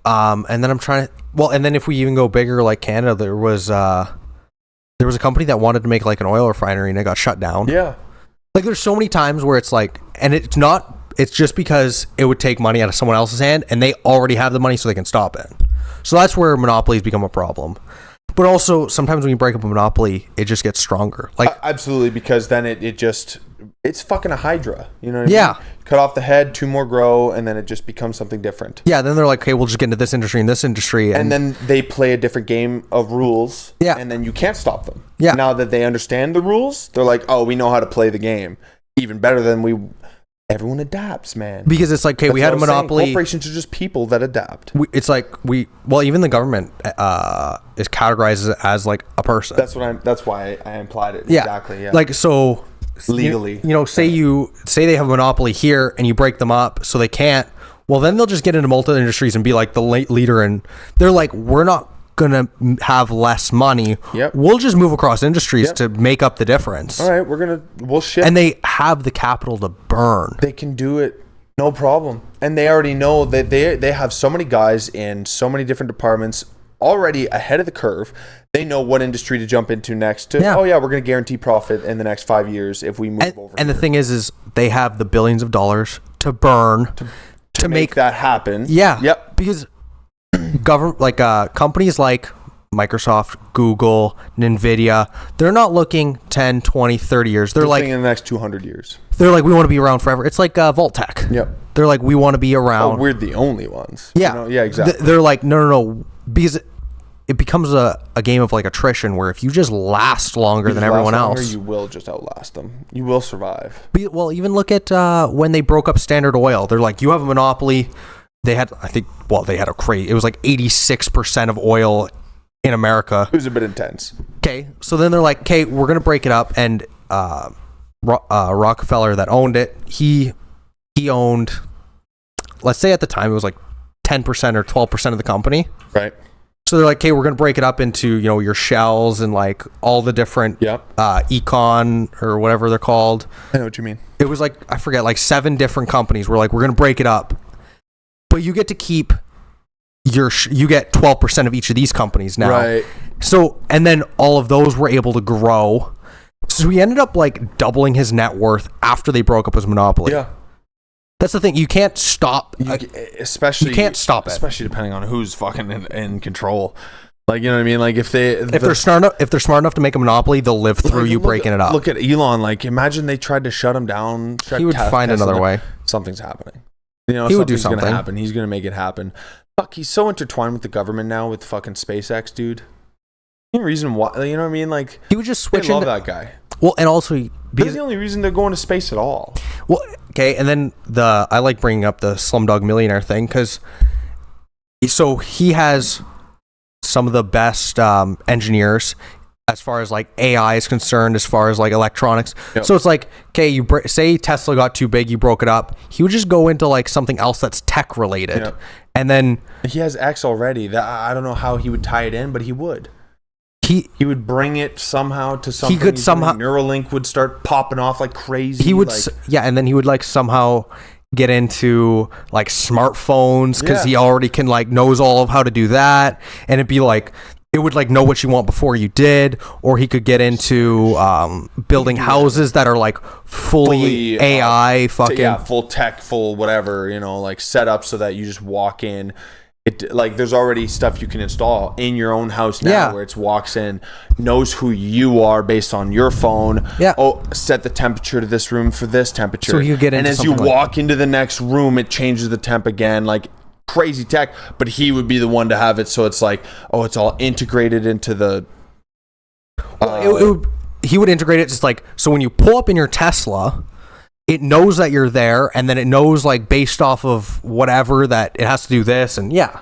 And then I'm trying to and then if we even go bigger like Canada, there was a company that wanted to make like an oil refinery and it got shut down. Yeah. Like there's so many times where it's like, and it's just because it would take money out of someone else's hand and they already have the money so they can stop it. So that's where monopolies become a problem. But also sometimes when you break up a monopoly, it just gets stronger. Like absolutely, because then it's fucking a hydra. You know what I mean? Yeah. Cut off the head, two more grow, and then it just becomes something different. Yeah, then they're like, okay, we'll just get into this industry and this industry. And then they play a different game of rules. Yeah. And then you can't stop them. Yeah. Now that they understand the rules, they're like, oh, we know how to play the game. Even better than everyone adapts, man. Because it's like, okay, we had a monopoly. Corporations are just people that adapt. It's like even the government is categorized as like a person. That's why I implied it. Yeah. Exactly. Yeah. Like so legally. Say they have a monopoly here and you break them up so they can't. Well, then they'll just get into multi industries and be like the leader, and they're like, we're not gonna have less money. Yep. We'll just move across industries to make up the difference. All right, we'll shift. And they have the capital to burn. They can do it, no problem. And they already know that they have so many guys in so many different departments already ahead of the curve. They know what industry to jump into next. We're gonna guarantee profit in the next 5 years if we move over. And the thing is they have the billions of dollars to burn to make that happen. Yeah. Yep. Because companies like Microsoft, Google, Nvidia, they're not looking 10, 20, 30 years. They're like in the next 200 years. They're like, we want to be around forever. It's like Vault-Tec. Yep. They're like, we want to be around. Oh, we're the only ones. Yeah. Yeah, exactly. They're like, no. Because it becomes a game of like attrition where if you just last longer than everyone else, you will just outlast them. You will survive. Well, even look at when they broke up Standard Oil. They're like, you have a monopoly. They had, it was like 86% of oil in America. It was a bit intense. Okay. So then they're like, okay, we're going to break it up. And Rockefeller that owned it, he owned, let's say at the time it was like 10% or 12% of the company. Right. So they're like, okay, we're going to break it up into, your Shells and like all the different econ or whatever they're called. I know what you mean. It was like, I forget, like 7 different companies. We're like, we're going to break it up. But you get to keep you get 12% of each of these companies now. Right. So, and then all of those were able to grow. So he ended up like doubling his net worth after they broke up his monopoly. Yeah. That's the thing. You can't stop. You can't stop it. Especially depending on who's fucking in control. Like, you know what I mean? Like if they're smart enough to make a monopoly, they'll live through you breaking it up. Look at Elon. Like, imagine they tried to shut him down. He would find another way. Something's happening. He would do something. Gonna happen. He's gonna make it happen. Fuck, he's so intertwined with the government now with fucking SpaceX, dude. Any reason why? You know what I mean? Like, he would just switch. Love that guy. Well, and also that's the only reason they're going to space at all. Well, okay, and then I like bringing up the Slumdog Millionaire thing because so he has some of the best engineers as far as like AI is concerned, as far as like electronics. Yep. So it's like, okay, say Tesla got too big, you broke it up. He would just go into like something else that's tech related. Yep. And then he has X already. I don't know how he would tie it in, but he would. He would bring it somehow to something. He could somehow Neuralink would start popping off like crazy. He would and then he would like somehow get into like smartphones because he already can like knows all of how to do that, and it'd be like it would like know what you want before you did. Or he could get into building houses that are like fully AI full tech, full whatever, you know, like set up so that you just walk in. It like there's already stuff you can install in your own house now where it walks in, knows who you are based on your phone. Oh, set the temperature to this room for this temperature. So you get into, and as you walk into the next room, it changes the temp again. Like crazy tech, but he would be the one to have it. So it's like, oh, it's all integrated into the. He would integrate it just like so when you pull up in your Tesla. It knows that you're there, and then it knows like based off of whatever that it has to do this, and like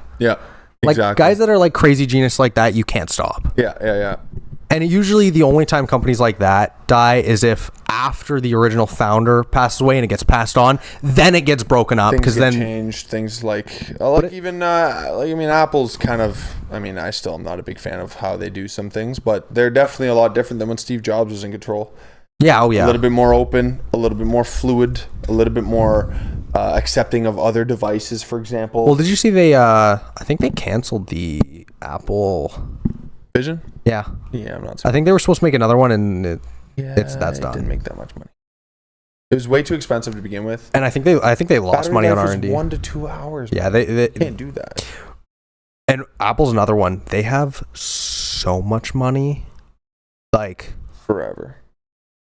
exactly. Guys that are like crazy genius like that, you can't stop. And usually the only time companies like that die is if after the original founder passes away and it gets passed on, then it gets broken up because then change things like Apple's kind of. I mean, I still am not a big fan of how they do some things, but they're definitely a lot different than when Steve Jobs was in control. A little bit more open, a little bit more fluid, a little bit more accepting of other devices, for example. Well, did you see they I think they canceled the Apple Vision? Yeah, I'm not. I think they were supposed to make another one, and that's done. Didn't make that much money. It was way too expensive to begin with, and I think they lost money on R&D. 1 to 2 hours. Yeah, they can't do that. And Apple's another one. They have so much money, like forever.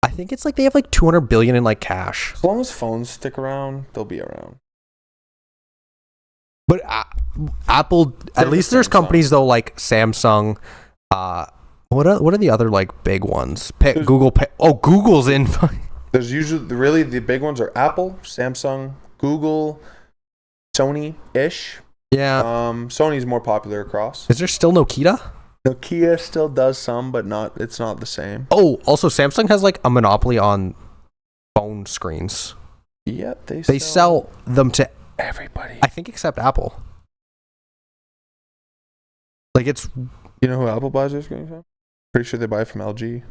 I think it's like they have like 200 billion in like cash. As long as phones stick around, they'll be around. But Apple, at least there's companies though like Samsung. What are the other like big ones? Google. Google's in. There's usually really the big ones are Apple, Samsung, Google, Sony-ish. Yeah. Sony's more popular across. Is there still Nokia? Nokia still does some, but it's not the same. Oh, also Samsung has like a monopoly on phone screens. Yep, they sell them to everybody. I think except Apple. Like it's. You know who Apple buys their screens from? Pretty sure they buy from LG.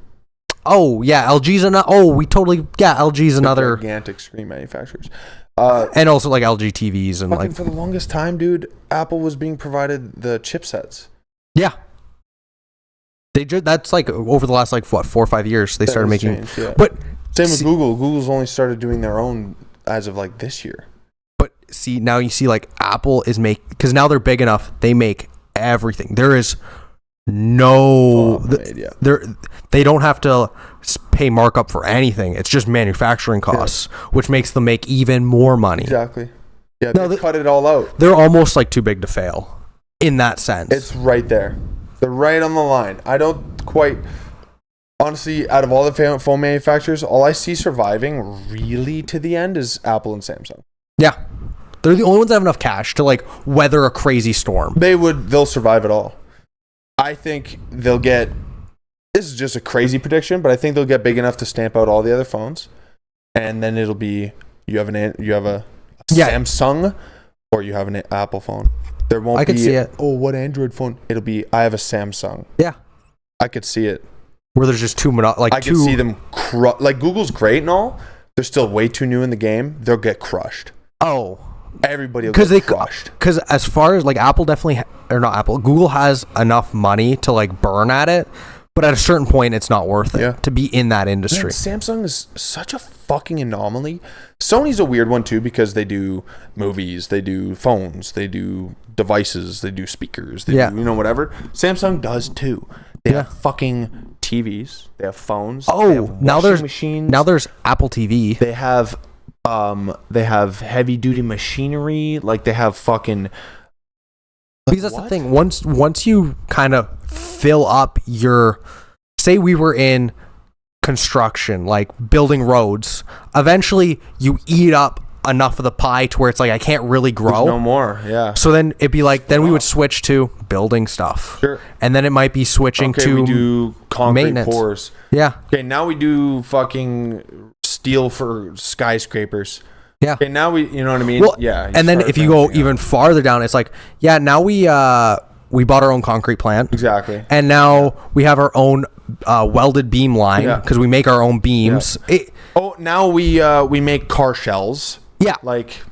Oh yeah, LG's another. Oh, LG's another gigantic screen manufacturers. And also like LG TVs and like for the longest time, dude, Apple was being provided the chipsets. Yeah. That's like over the last like 4 or 5 years they started making. Changed, yeah. But same with Google. Google's only started doing their own as of like this year. But see, now you see like Apple is because now they're big enough. They make everything. There is they don't have to pay markup for anything. It's just manufacturing costs, which makes them make even more money. Exactly. Yeah, they cut it all out. They're almost like too big to fail in that sense. It's right there. They're right on the line. I don't quite... Honestly, out of all the phone manufacturers, all I see surviving really to the end is Apple and Samsung. Yeah. They're the only ones that have enough cash to like weather a crazy storm. They'll survive it all. I think they'll get... This is just a crazy prediction, but I think they'll get big enough to stamp out all the other phones. And then it'll be... You have a Samsung or you have an Apple phone. There won't be... I could see it. Oh, what Android phone? It'll be... I have a Samsung. Yeah. I could see it. Where there's just I could see them like Google's great and all. They're still way too new in the game. They'll get crushed. Oh, everybody will get crushed. Because as far as like Apple definitely or not Apple, Google has enough money to like burn at it, but at a certain point, it's not worth it to be in that industry. Man, Samsung is such a fucking anomaly. Sony's a weird one too because they do movies, they do phones, they do devices, they do speakers, they do whatever. Samsung does too. They have fucking TVs. They have phones. Oh, now there's machines. Now there's Apple TV. They have heavy duty machinery. Like they have fucking. Because that's the thing. Once you kind of fill up your, say we were in construction, like building roads. Eventually, you eat up enough of the pie to where it's like I can't really grow. There's no more, yeah. So then it'd be like we would switch to building stuff. Sure. And then it might be switching to we do concrete pours. Yeah. Okay, now we do fucking steel for skyscrapers. Yeah. Okay, now you know what I mean? Well, yeah. And then if you go even farther down, it's like, now we bought our own concrete plant. Exactly. And now we have our own welded beam line because we make our own beams. Yeah. Now we make car shells. Yeah. Like,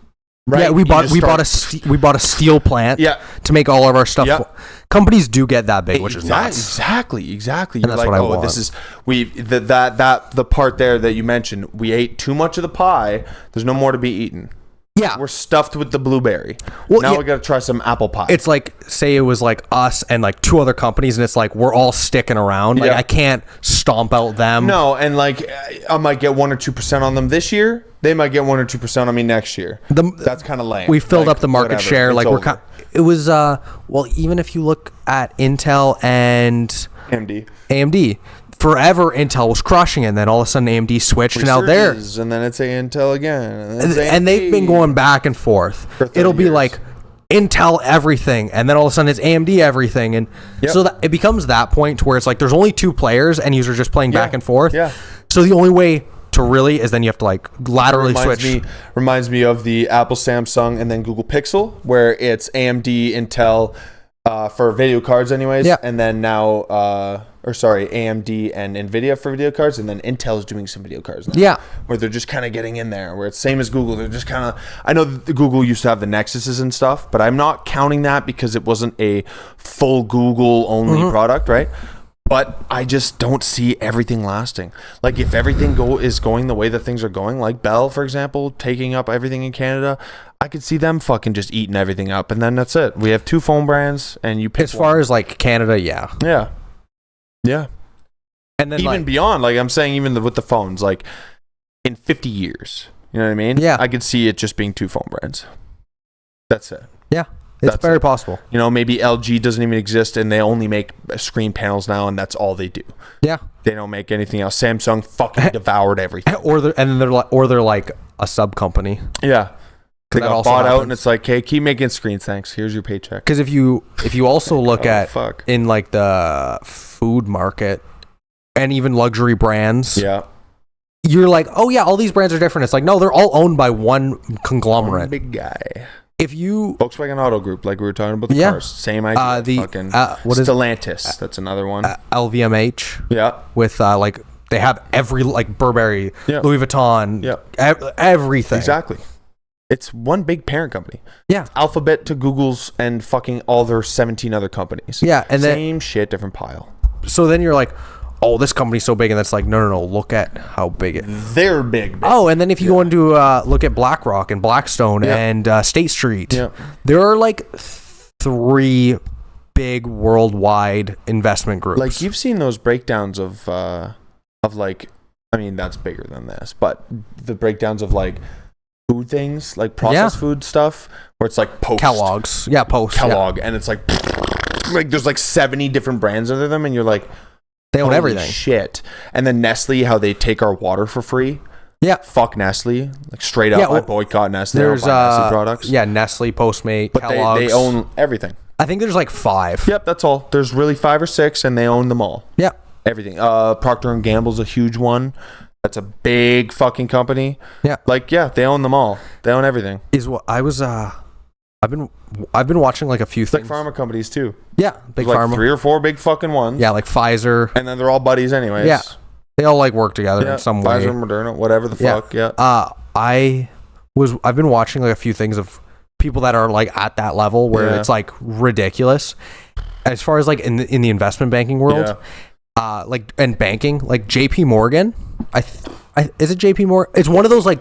right? Yeah, we bought a steel plant. Yeah. To make all of our stuff. Yeah. Companies do get that big, which is nuts. Exactly. And You're that's what I want. This is the part there that you mentioned. We ate too much of the pie. There's no more to be eaten. Yeah. We're stuffed with the blueberry. Well, now we got to try some apple pie. It's like, say it was like us and like 2 other companies, and it's like we're all sticking around. Like I can't stomp out them. No, and like I might get 1 or 2% on them this year. They might get 1 or 2% on me next year. That's kind of lame. We filled up the market share. It's like over. It was well, even if you look at Intel and AMD. Forever Intel was crushing it, and then all of a sudden AMD switched, and now they're, and then it's Intel again, and they've been going back and forth. It'll be like Intel everything, and then all of a sudden it's AMD everything, and so that it becomes that point to where it's like there's only 2 players and users just playing back and forth. Yeah. So the only way to really is then you have to like laterally switch. Reminds me of the Apple, Samsung, and then Google Pixel, where it's AMD, Intel for video cards, anyways, and then now. AMD and Nvidia for video cards, and then Intel's doing some video cards now. Yeah. Where they're just kind of getting in there, where it's same as Google. They're just kind of, I know that Google used to have the Nexuses and stuff, but I'm not counting that because it wasn't a full Google only product, right? But I just don't see everything lasting. Like if everything is going the way that things are going, like Bell, for example, taking up everything in Canada, I could see them fucking just eating everything up, and then that's it. We have 2 phone brands, and you pick as far as like Canada, yeah. Yeah. And then even beyond, like I'm saying, even with the phones, like in 50 years, you know what I mean? Yeah. I could see it just being 2 phone brands. That's it. Yeah. It's very possible. You know, maybe LG doesn't even exist and they only make screen panels now, and that's all they do. Yeah. They don't make anything else. Samsung fucking devoured everything. Or they're like a sub company. Yeah. They got bought happens. out, and it's like, hey, keep making screens, thanks. Here's your paycheck. Because if you also look at in like the food market and even luxury brands, you're like, oh yeah, all these brands are different. It's like, no, they're all owned by one conglomerate. One big guy. If you Volkswagen Auto Group, like we were talking about the cars, same idea. What is Stellantis? That's another one. LVMH. Yeah. With like they have every like Burberry, Louis Vuitton, everything. Exactly. It's one big parent company. Yeah. Alphabet to Google's and fucking all their 17 other companies. Yeah. And same shit, different pile. So then you're like, oh, this company's so big, and that's like, no. Look at how big it. They're big. Oh, and then if you go into look at BlackRock and Blackstone and State Street, there are like 3 big worldwide investment groups. Like you've seen those breakdowns of like, I mean that's bigger than this, but the breakdowns of like food things, like processed food stuff, where it's like Post. Kellogg's. Kellogg, and it's like there's like 70 different brands under them, and you're like, they own everything. Shit. And then Nestle, how they take our water for free. Yeah. Fuck Nestle. Like straight up, I boycott Nestle. There's Nestle products. Yeah, Nestle, Postmate, but Kellogg's. They own everything. I think there's like 5. Yep, that's all. There's really 5 or 6, and they own them all. Yeah. Everything. Procter and Gamble's a huge one. That's a big fucking company. Yeah. Like, yeah, they own them all. They own everything. Is what I was I've been watching like a few things. Like pharma companies too. Yeah, big like pharma. 3 or 4 big fucking ones. Yeah, like Pfizer. And then they're all buddies anyways. Yeah. They all like work together in some way. Pfizer, Moderna, whatever the fuck. Yeah. I've been watching like a few things of people that are like at that level where it's like ridiculous. As far as like in the investment banking world, like and banking, like JP Morgan. Is it JP Morgan? It's one of those like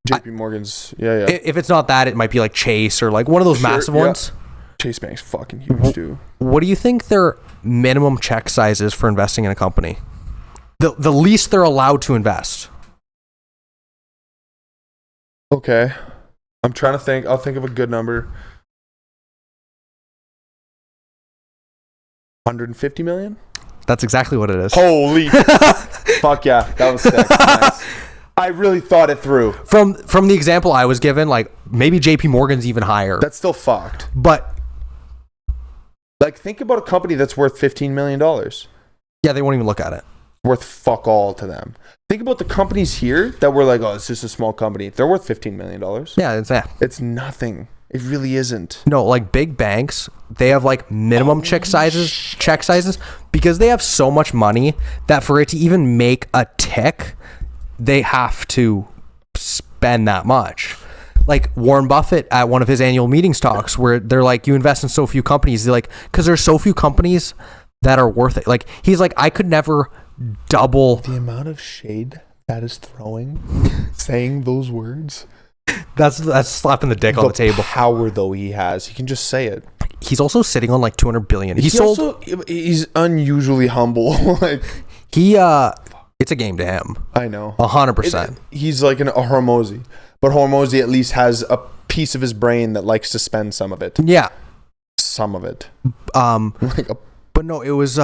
JP Morgan's. Yeah. If it's not that, it might be like Chase or like one of those massive ones. Chase Bank's fucking huge too. What do you think their minimum check size is for investing in a company? The least they're allowed to invest. Okay. I'm trying to think. I'll think of a good number. 150 million? That's exactly what it is. Holy fuck yeah. That was sick. Nice. I really thought it through. From the example I was given, like maybe JP Morgan's even higher. That's still fucked. But like think about a company that's worth $15 million. Yeah, they won't even look at it. Worth fuck all to them. Think about the companies here that were like, oh, it's just a small company. They're worth $15 million. Yeah, it's nothing. It really isn't. No, like big banks, they have like minimum check sizes because they have so much money that for it to even make a tick, they have to spend that much. like Warren Buffett at one of his annual meetings talks where they're like, you invest in so few companies. They're like, because there's so few companies that are worth it. Like, he's like, I could never double the amount of shade that is throwing, saying those words. That's slapping the dick on the table. Power though he has, he can just say it. He's also sitting on like 200 billion. He's unusually humble. Like it's a game to him. I know, 100%. He's like a Hormozy, but Hormozy at least has a piece of his brain that likes to spend some of it. Yeah, some of it. But no, it was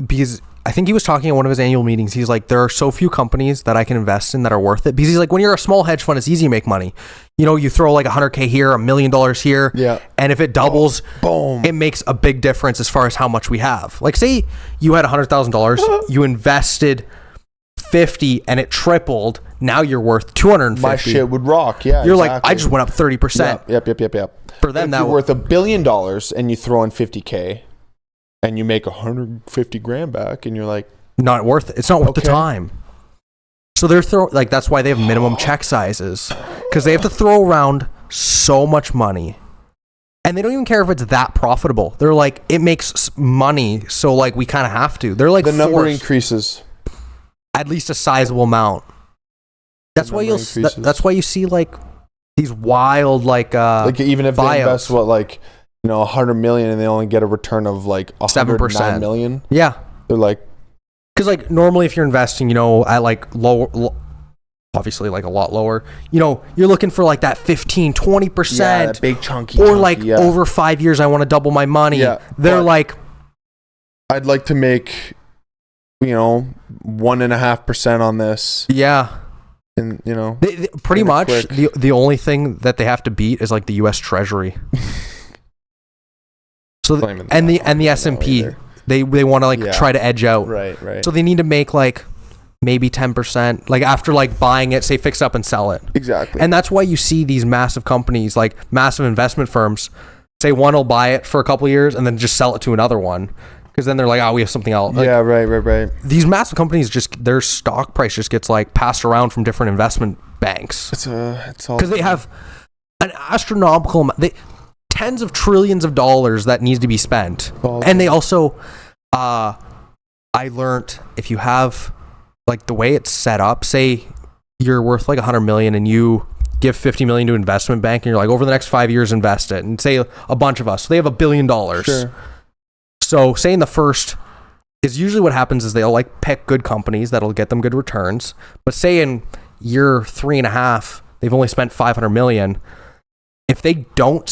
because I think he was talking at one of his annual meetings. He's like, there are so few companies that I can invest in that are worth it. Because he's like, when you're a small hedge fund, it's easy to make money. You know, you throw like $100K here, $1 million here. Yeah. And if it doubles, boom, it makes a big difference as far as how much we have. Like, say you had $100,000, you invested 50 and it tripled. Now you're worth 250. My shit would rock. Yeah. You're exactly. Like, I just went up 30%. Yep. For them, that worth $1 billion and you throw in 50K. And you make 150 grand back, and you're like, not worth it. It's not worth the time. So they're like, that's why they have minimum check sizes, because they have to throw around so much money, and they don't even care if it's that profitable. They're like, it makes money, so like we kind of have to. They're like, the number increases at least a sizable amount. That's why that's why you see like these wild like even if buyouts. They invest like. You know, 100 million and they only get a return of like 7 million. Yeah. They're like, because like normally if you're investing, you know, at like lower, obviously like a lot lower, you know, you're looking for like that 15-20%. Yeah, that big chunky. Or like over 5 years, I want to double my money. Yeah, they're like, I'd like to make, you know, 1.5% on this. Yeah. And you know, they pretty much the only thing that they have to beat is like the U.S. Treasury. So and the S&P, they want to like try to edge out. Right. So they need to make like maybe 10%, like after like buying it, say fix up and sell it. Exactly. And that's why you see these massive companies, like massive investment firms, say one will buy it for a couple of years and then just sell it to another one. Because then they're like, oh, we have something else. Like, yeah, right. These massive companies their stock price just gets like passed around from different investment banks. It's all because they have an astronomical amount. Tens of trillions of dollars that needs to be spent. And they also I learned if you have like the way it's set up, say you're worth like 100 million and you give 50 million to an investment bank and you're like, over the next 5 years invest it, and say a bunch of us, so they have $1 billion. Sure. So say in the first is usually what happens is they'll like pick good companies that'll get them good returns, but say in year 3.5 they've only spent 500 million. If they don't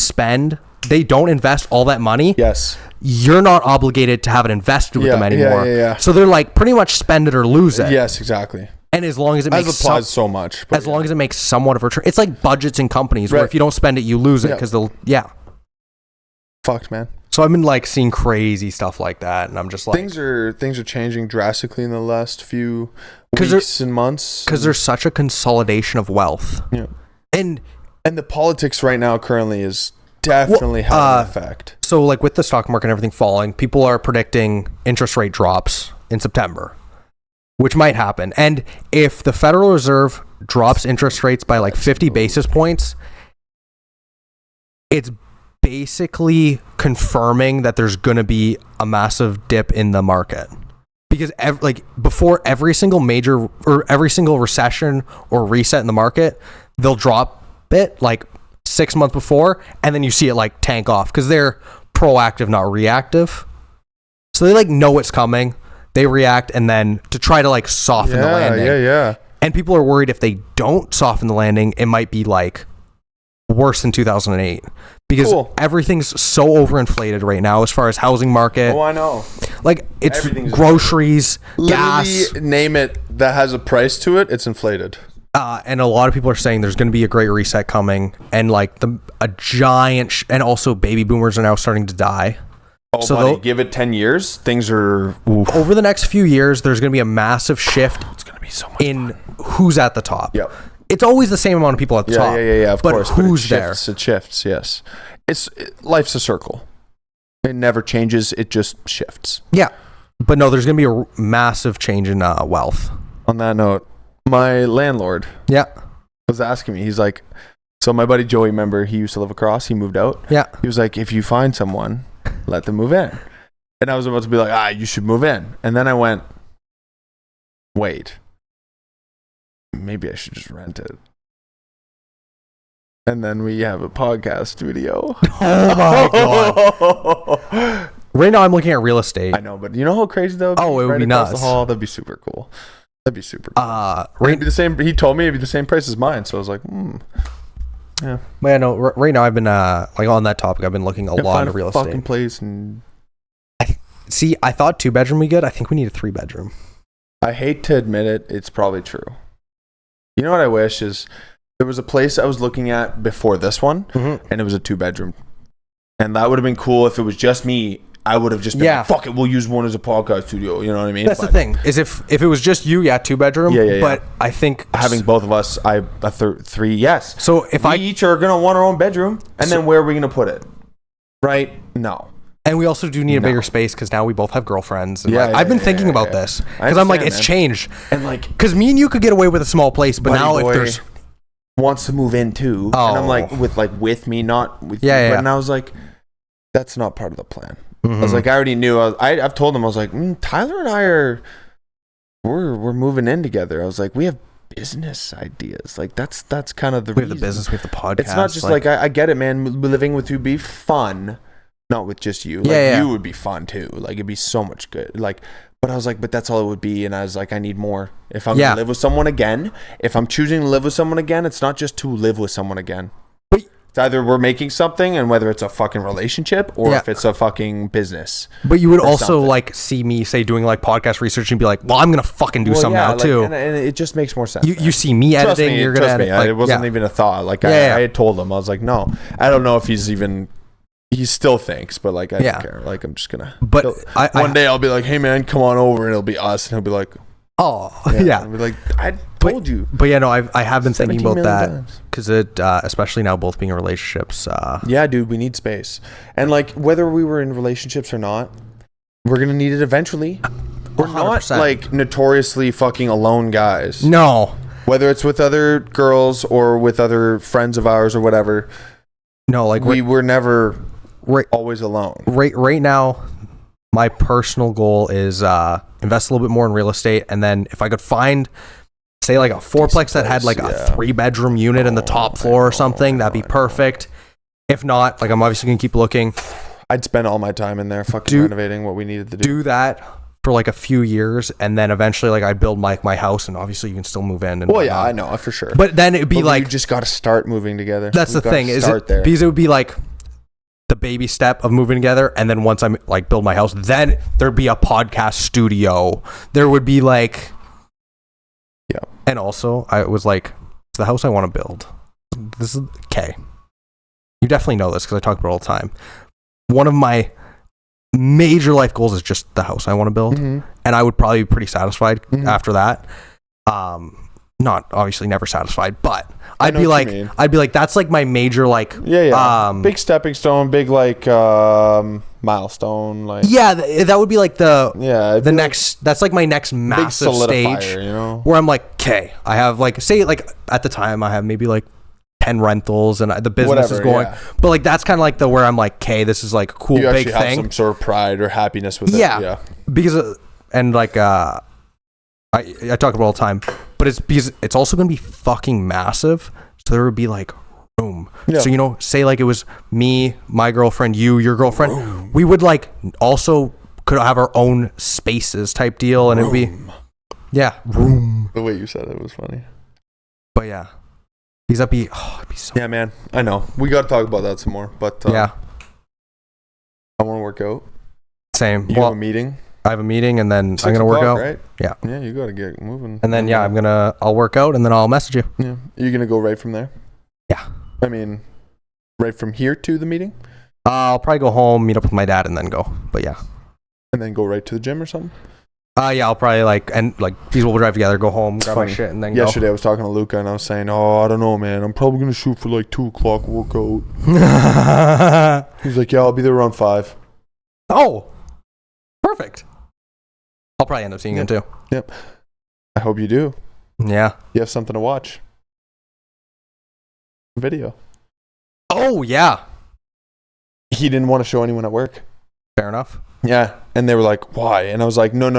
invest all that money, yes, you're not obligated to have it invested with them anymore. Yeah. So they're like pretty much spend it or lose it. Yes, exactly. And as long as it makes so much, as long as it makes somewhat of a return, it's like budgets in companies where if you don't spend it, you lose it because they'll fucked, man. So I've been like seeing crazy stuff like that, and I'm just like, things are changing drastically in the last few weeks and months because there's such a consolidation of wealth. Yeah, and the politics right now currently is definitely having an effect. So like with the stock market and everything falling, people are predicting interest rate drops in September, which might happen. And if the Federal Reserve drops interest rates by like 50 basis points, it's basically confirming that there's going to be a massive dip in the market. Because before every single major or every single recession or reset in the market, they'll drop it like 6 months before, and then you see it like tank off because they're proactive, not reactive. So they like know it's coming, they react, and then to try to like soften the landing. Yeah. And people are worried if they don't soften the landing, it might be like worse than 2008 because everything's so overinflated right now as far as housing market. Oh, I know. Like it's groceries, gas, name it that has a price to it, it's inflated. And a lot of people are saying there's going to be a great reset coming, and like a giant, and also baby boomers are now starting to die. Oh, so buddy, give it 10 years, things are over the next few years. There's going to be a massive shift. It's going to be so much in who's at the top. Yep. It's always the same amount of people at the top. Yeah. Of course, who's there? It shifts. Yes, life's a circle. It never changes. It just shifts. Yeah, but no, there's going to be a massive change in wealth. On that note, my landlord was asking me, he's like, So my buddy Joey, remember, he used to live across. He moved out. Yeah. He was like, if you find someone, let them move in. And I was about to be like, you should move in. And then I went, wait, maybe I should just rent it. And then we have a podcast studio. Oh my God. Right now I'm looking at real estate. I know, but you know how crazy that would be? Oh, it would be nuts. The hall, that'd be super cool. That'd be super cool. Right, it'd be the same. He told me it'd be the same price as mine. So I was like, yeah. Man, no, right now I've been like on that topic. I've been looking a lot of real estate. Fucking place and I thought 2-bedroom would be good. I think we need a 3-bedroom. I hate to admit it. It's probably true. You know what I wish is there was a place I was looking at before this one, and it was a 2-bedroom, and that would have been cool if it was just me. I would have just been like, fuck it, we'll use one as a podcast studio. You know what I mean? That's the thing is if it was just you, 2-bedroom. Yeah. But I think having both of us, three, yes. So if we each are gonna want our own bedroom, and then where are we gonna put it? Right? No. And we also do need a bigger space because now we both have girlfriends. And I've been thinking about this because I'm like, it's changed. And like, because me and you could get away with a small place, but now if there's wants to move in too, and I'm like with me, not with you. Yeah. And I was like, that's not part of the plan. I was like, I already knew. I've told him. I was like, Tyler and I we're moving in together. I was like, we have business ideas. Like that's kind of the reason. We have the business. We have the podcast. It's not just like I get it, man. Living with you would be fun. Not with just you. Like you would be fun too. Like it'd be so much good. Like, but I was like, but that's all it would be. And I was like, I need more. If I'm gonna live with someone again, if I'm choosing to live with someone again, it's not just to live with someone again. It's either we're making something, and whether it's a fucking relationship or if it's a fucking business. But you would also like see me say doing like podcast research and be like, well, I'm gonna fucking do something now too. And it just makes more sense. You see me editing, you're gonna edit. Like, it wasn't even a thought. Like I had told him, I was like, no, I don't know if he still thinks, but like I don't care. Like I'm just gonna. But one day I'll be like, hey man, come on over, and it'll be us, and he'll be like, I'll be like, I told you. But yeah, no, I have been thinking about that because it, especially now both being in relationships. Yeah, dude, we need space, and like whether we were in relationships or not, we're gonna need it eventually. We're 100%. Not like notoriously fucking alone guys. No, whether it's with other girls or with other friends of ours or whatever. No, like we were never always alone. Right now, my personal goal is invest a little bit more in real estate, and then if I could find, say, like a fourplex that had like a 3-bedroom unit in the top floor or something, that'd be perfect. If not, like I'm obviously gonna keep looking. I'd spend all my time in there fucking renovating what we needed to do that for like a few years, and then eventually like I'd build my house, and obviously you can still move in. And I know for sure. But then it'd be like you just got to start moving together. That's the thing, because it would be like the baby step of moving together, and then once I'm like build my house, then there'd be a podcast studio. There would be like, and also I was like, it's the house I want to build. This is okay. You definitely know this because I talk about it all the time. One of my major life goals is just the house I want to build, and I would probably be pretty satisfied after that. Not obviously never satisfied, but I'd be like that's like my major like big stepping stone, big like milestone, like that would be like the next like, that's like my next massive stage, you know, where I'm like, okay, I have like, say like at the time I have maybe like 10 rentals and the business is going, but like that's kind of like the where I'm like, okay, this is like a cool big have thing, some sort of pride or happiness with it. Because and like I talk about it all the time, but it's because it's also going to be fucking massive. So there would be like room. Yeah. So, you know, say like it was me, my girlfriend, you, your girlfriend. Room. We would like also could have our own spaces type deal. And it would be, room. The way you said it was funny. But yeah. Because that'd be so. Yeah, man. I know. We got to talk about that some more. But I want to work out. Same. You have a meeting? I have a meeting, and then I'm gonna work out. Right? Yeah, you gotta get moving. And then I'll work out, and then I'll message you. Yeah, you're gonna go right from there. Yeah, I mean, right from here to the meeting. I'll probably go home, meet up with my dad, and then go. But yeah, and then go right to the gym or something. Yeah, I'll probably these will drive together, go home, grab my shit, and then Yesterday I was talking to Luca, and I was saying, I don't know, man. I'm probably gonna shoot for like 2:00 workout. He's like, yeah, I'll be there around 5. Oh, perfect. I'll probably end up seeing him too. Yep. I hope you do. Yeah. You have something to watch. video. Oh yeah. He didn't want to show anyone at work. Fair enough. Yeah, and they were like, "Why?" And I was like, "No."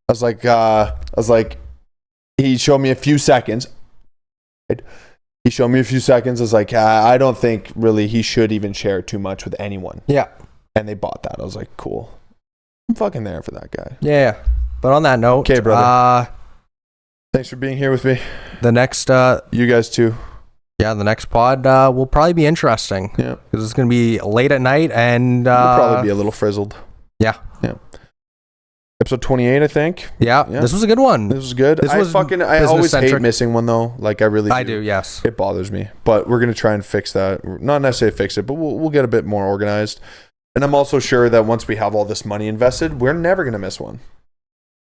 I was like, he showed me a few seconds. He showed me a few seconds. I was like, I don't think really he should even share too much with anyone. Yeah. And they bought that. I was like, cool. I'm fucking there for that guy. Yeah. But on that note, okay, brother. Thanks for being here with me. The next, you guys too. Yeah, the next pod will probably be interesting. Yeah, because it's gonna be late at night and we'll probably be a little frizzled. Yeah. Episode 28, I think. Yeah, this was a good one. This was good. I always hate missing one though. Like I really do. I do, yes. It bothers me. But we're gonna try and fix that. Not necessarily fix it, but we'll get a bit more organized. And I'm also sure that once we have all this money invested, we're never gonna miss one.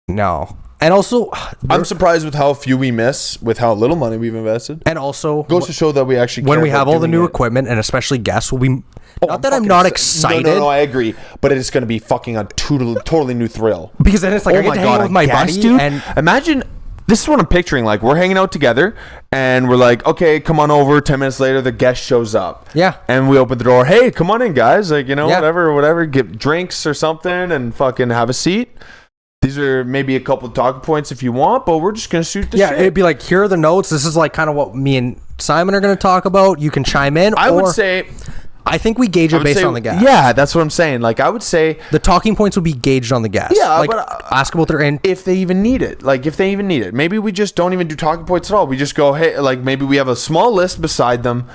No. And also, I'm surprised with how few we miss, with how little money we've invested. And also, goes to show that we actually when we have all the new equipment, and especially guests, will be. Not that I'm not excited. No, I agree. But it's going to be fucking a totally new thrill. Because then it's like, I get to hang out with my buddy, dude. And imagine, this is what I'm picturing. Like, we're hanging out together, and we're like, okay, come on over. 10 minutes later, the guest shows up. Yeah. And we open the door. Hey, come on in, guys. Like, whatever. Get drinks or something, and fucking have a seat. These are maybe a couple of talking points if you want, but we're just going to shoot the shit. Yeah, it'd be like, here are the notes. This is like kind of what me and Simon are going to talk about. You can chime in. I would say... I think we gauge it based on the guest. Yeah, that's what I'm saying. Like, I would say... The talking points would be gauged on the guest. Yeah, like, but... ask about their... If they even need it. Like, if they even need it. Maybe we just don't even do talking points at all. We just go, hey... Like, maybe we have a small list beside them,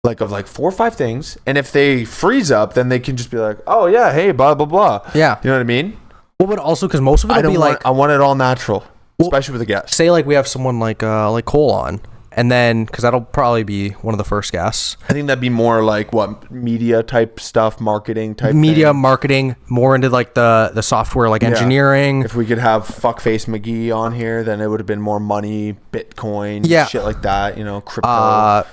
like, of, like, 4 or 5 things. And if they freeze up, then they can just be like, oh, yeah, hey, blah, blah, blah. Yeah. You know what I mean? Well, but also because most of it will be like... I want it all natural, especially with a guest. Say, like, we have someone like Cole on, and then... Because that'll probably be one of the first guests. I think that'd be more like, what, media type stuff, marketing type media, marketing, more into, like, the software, like, engineering. If we could have Fuckface McGee on here, then it would have been more money, Bitcoin, shit like that, crypto.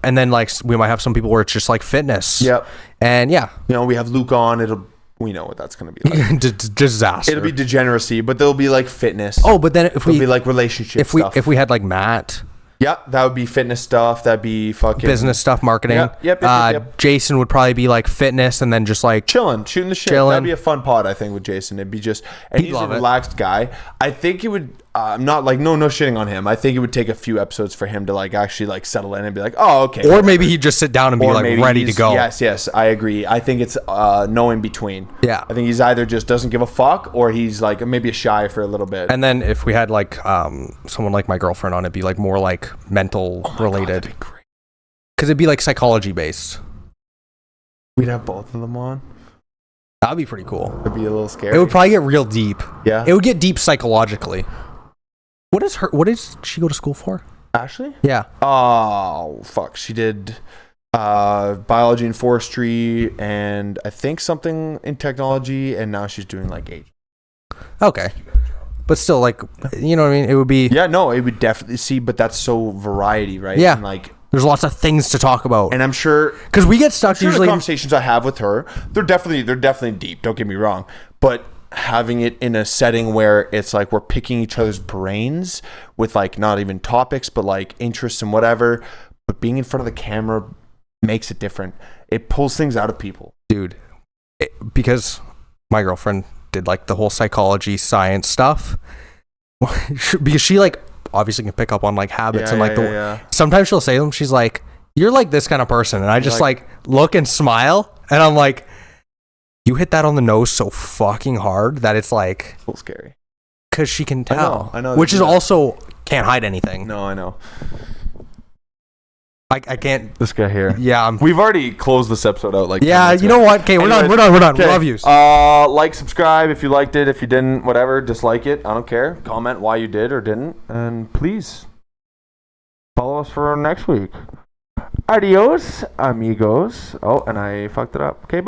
And then, like, we might have some people where it's just, like, fitness. Yep. And, yeah. We have Luke on, we know what that's going to be like. Disaster. It'll be degeneracy, but there'll be like fitness. Oh, but then it'll be like relationship stuff. If we had like Matt. Yeah, that would be fitness stuff. That'd be fucking business stuff, marketing. Yep. Jason would probably be like fitness and then just like shooting the shit. That'd be a fun pod, I think, with Jason. It'd be just, and he's a relaxed guy. I think it would. Not like no shitting on him. I think it would take a few episodes for him to like actually like settle in and be like, oh, okay. Or maybe he'd just sit down and be like ready to go. Yes, I agree. I think it's no in between. Yeah. I think he's either just doesn't give a fuck or he's like maybe shy for a little bit. And then if we had like someone like my girlfriend on, it'd be like more like mental related. God, that'd be great. Because it'd be like psychology based. We'd have both of them on. That'd be pretty cool. It'd be a little scary. It would probably get real deep. Yeah. It would get deep psychologically. What does she go to school for? Ashley? Yeah. Oh, fuck. She did biology and forestry and I think something in technology, and now she's doing like age. Okay. But still, like, you know what I mean? It would be... Yeah, no, it would definitely see, but that's so variety, right? Yeah. And like... There's lots of things to talk about. And I'm sure... Because we get stuck usually... The conversations I have with her, they're definitely deep, don't get me wrong. But... having it in a setting where it's like we're picking each other's brains with like not even topics but like interests and whatever, but being in front of the camera makes it different. It pulls things out of people, dude. Because my girlfriend did like the whole psychology science stuff because she like obviously can pick up on like habits and like sometimes she'll say them. She's like, you're like this kind of person, and I just like look and smile and I'm like, you hit that on the nose so fucking hard that it's like... a little scary. Because she can tell. I know. Which is also... can't hide anything. No, I know. I can't... This guy here. Yeah. We've already closed this episode out like... Yeah, you know what? Okay, we're done. Okay. Love yous. Like, subscribe if you liked it. If you didn't, whatever, dislike it. I don't care. Comment why you did or didn't. And please, follow us for next week. Adios, amigos. Oh, and I fucked it up. Okay, bye.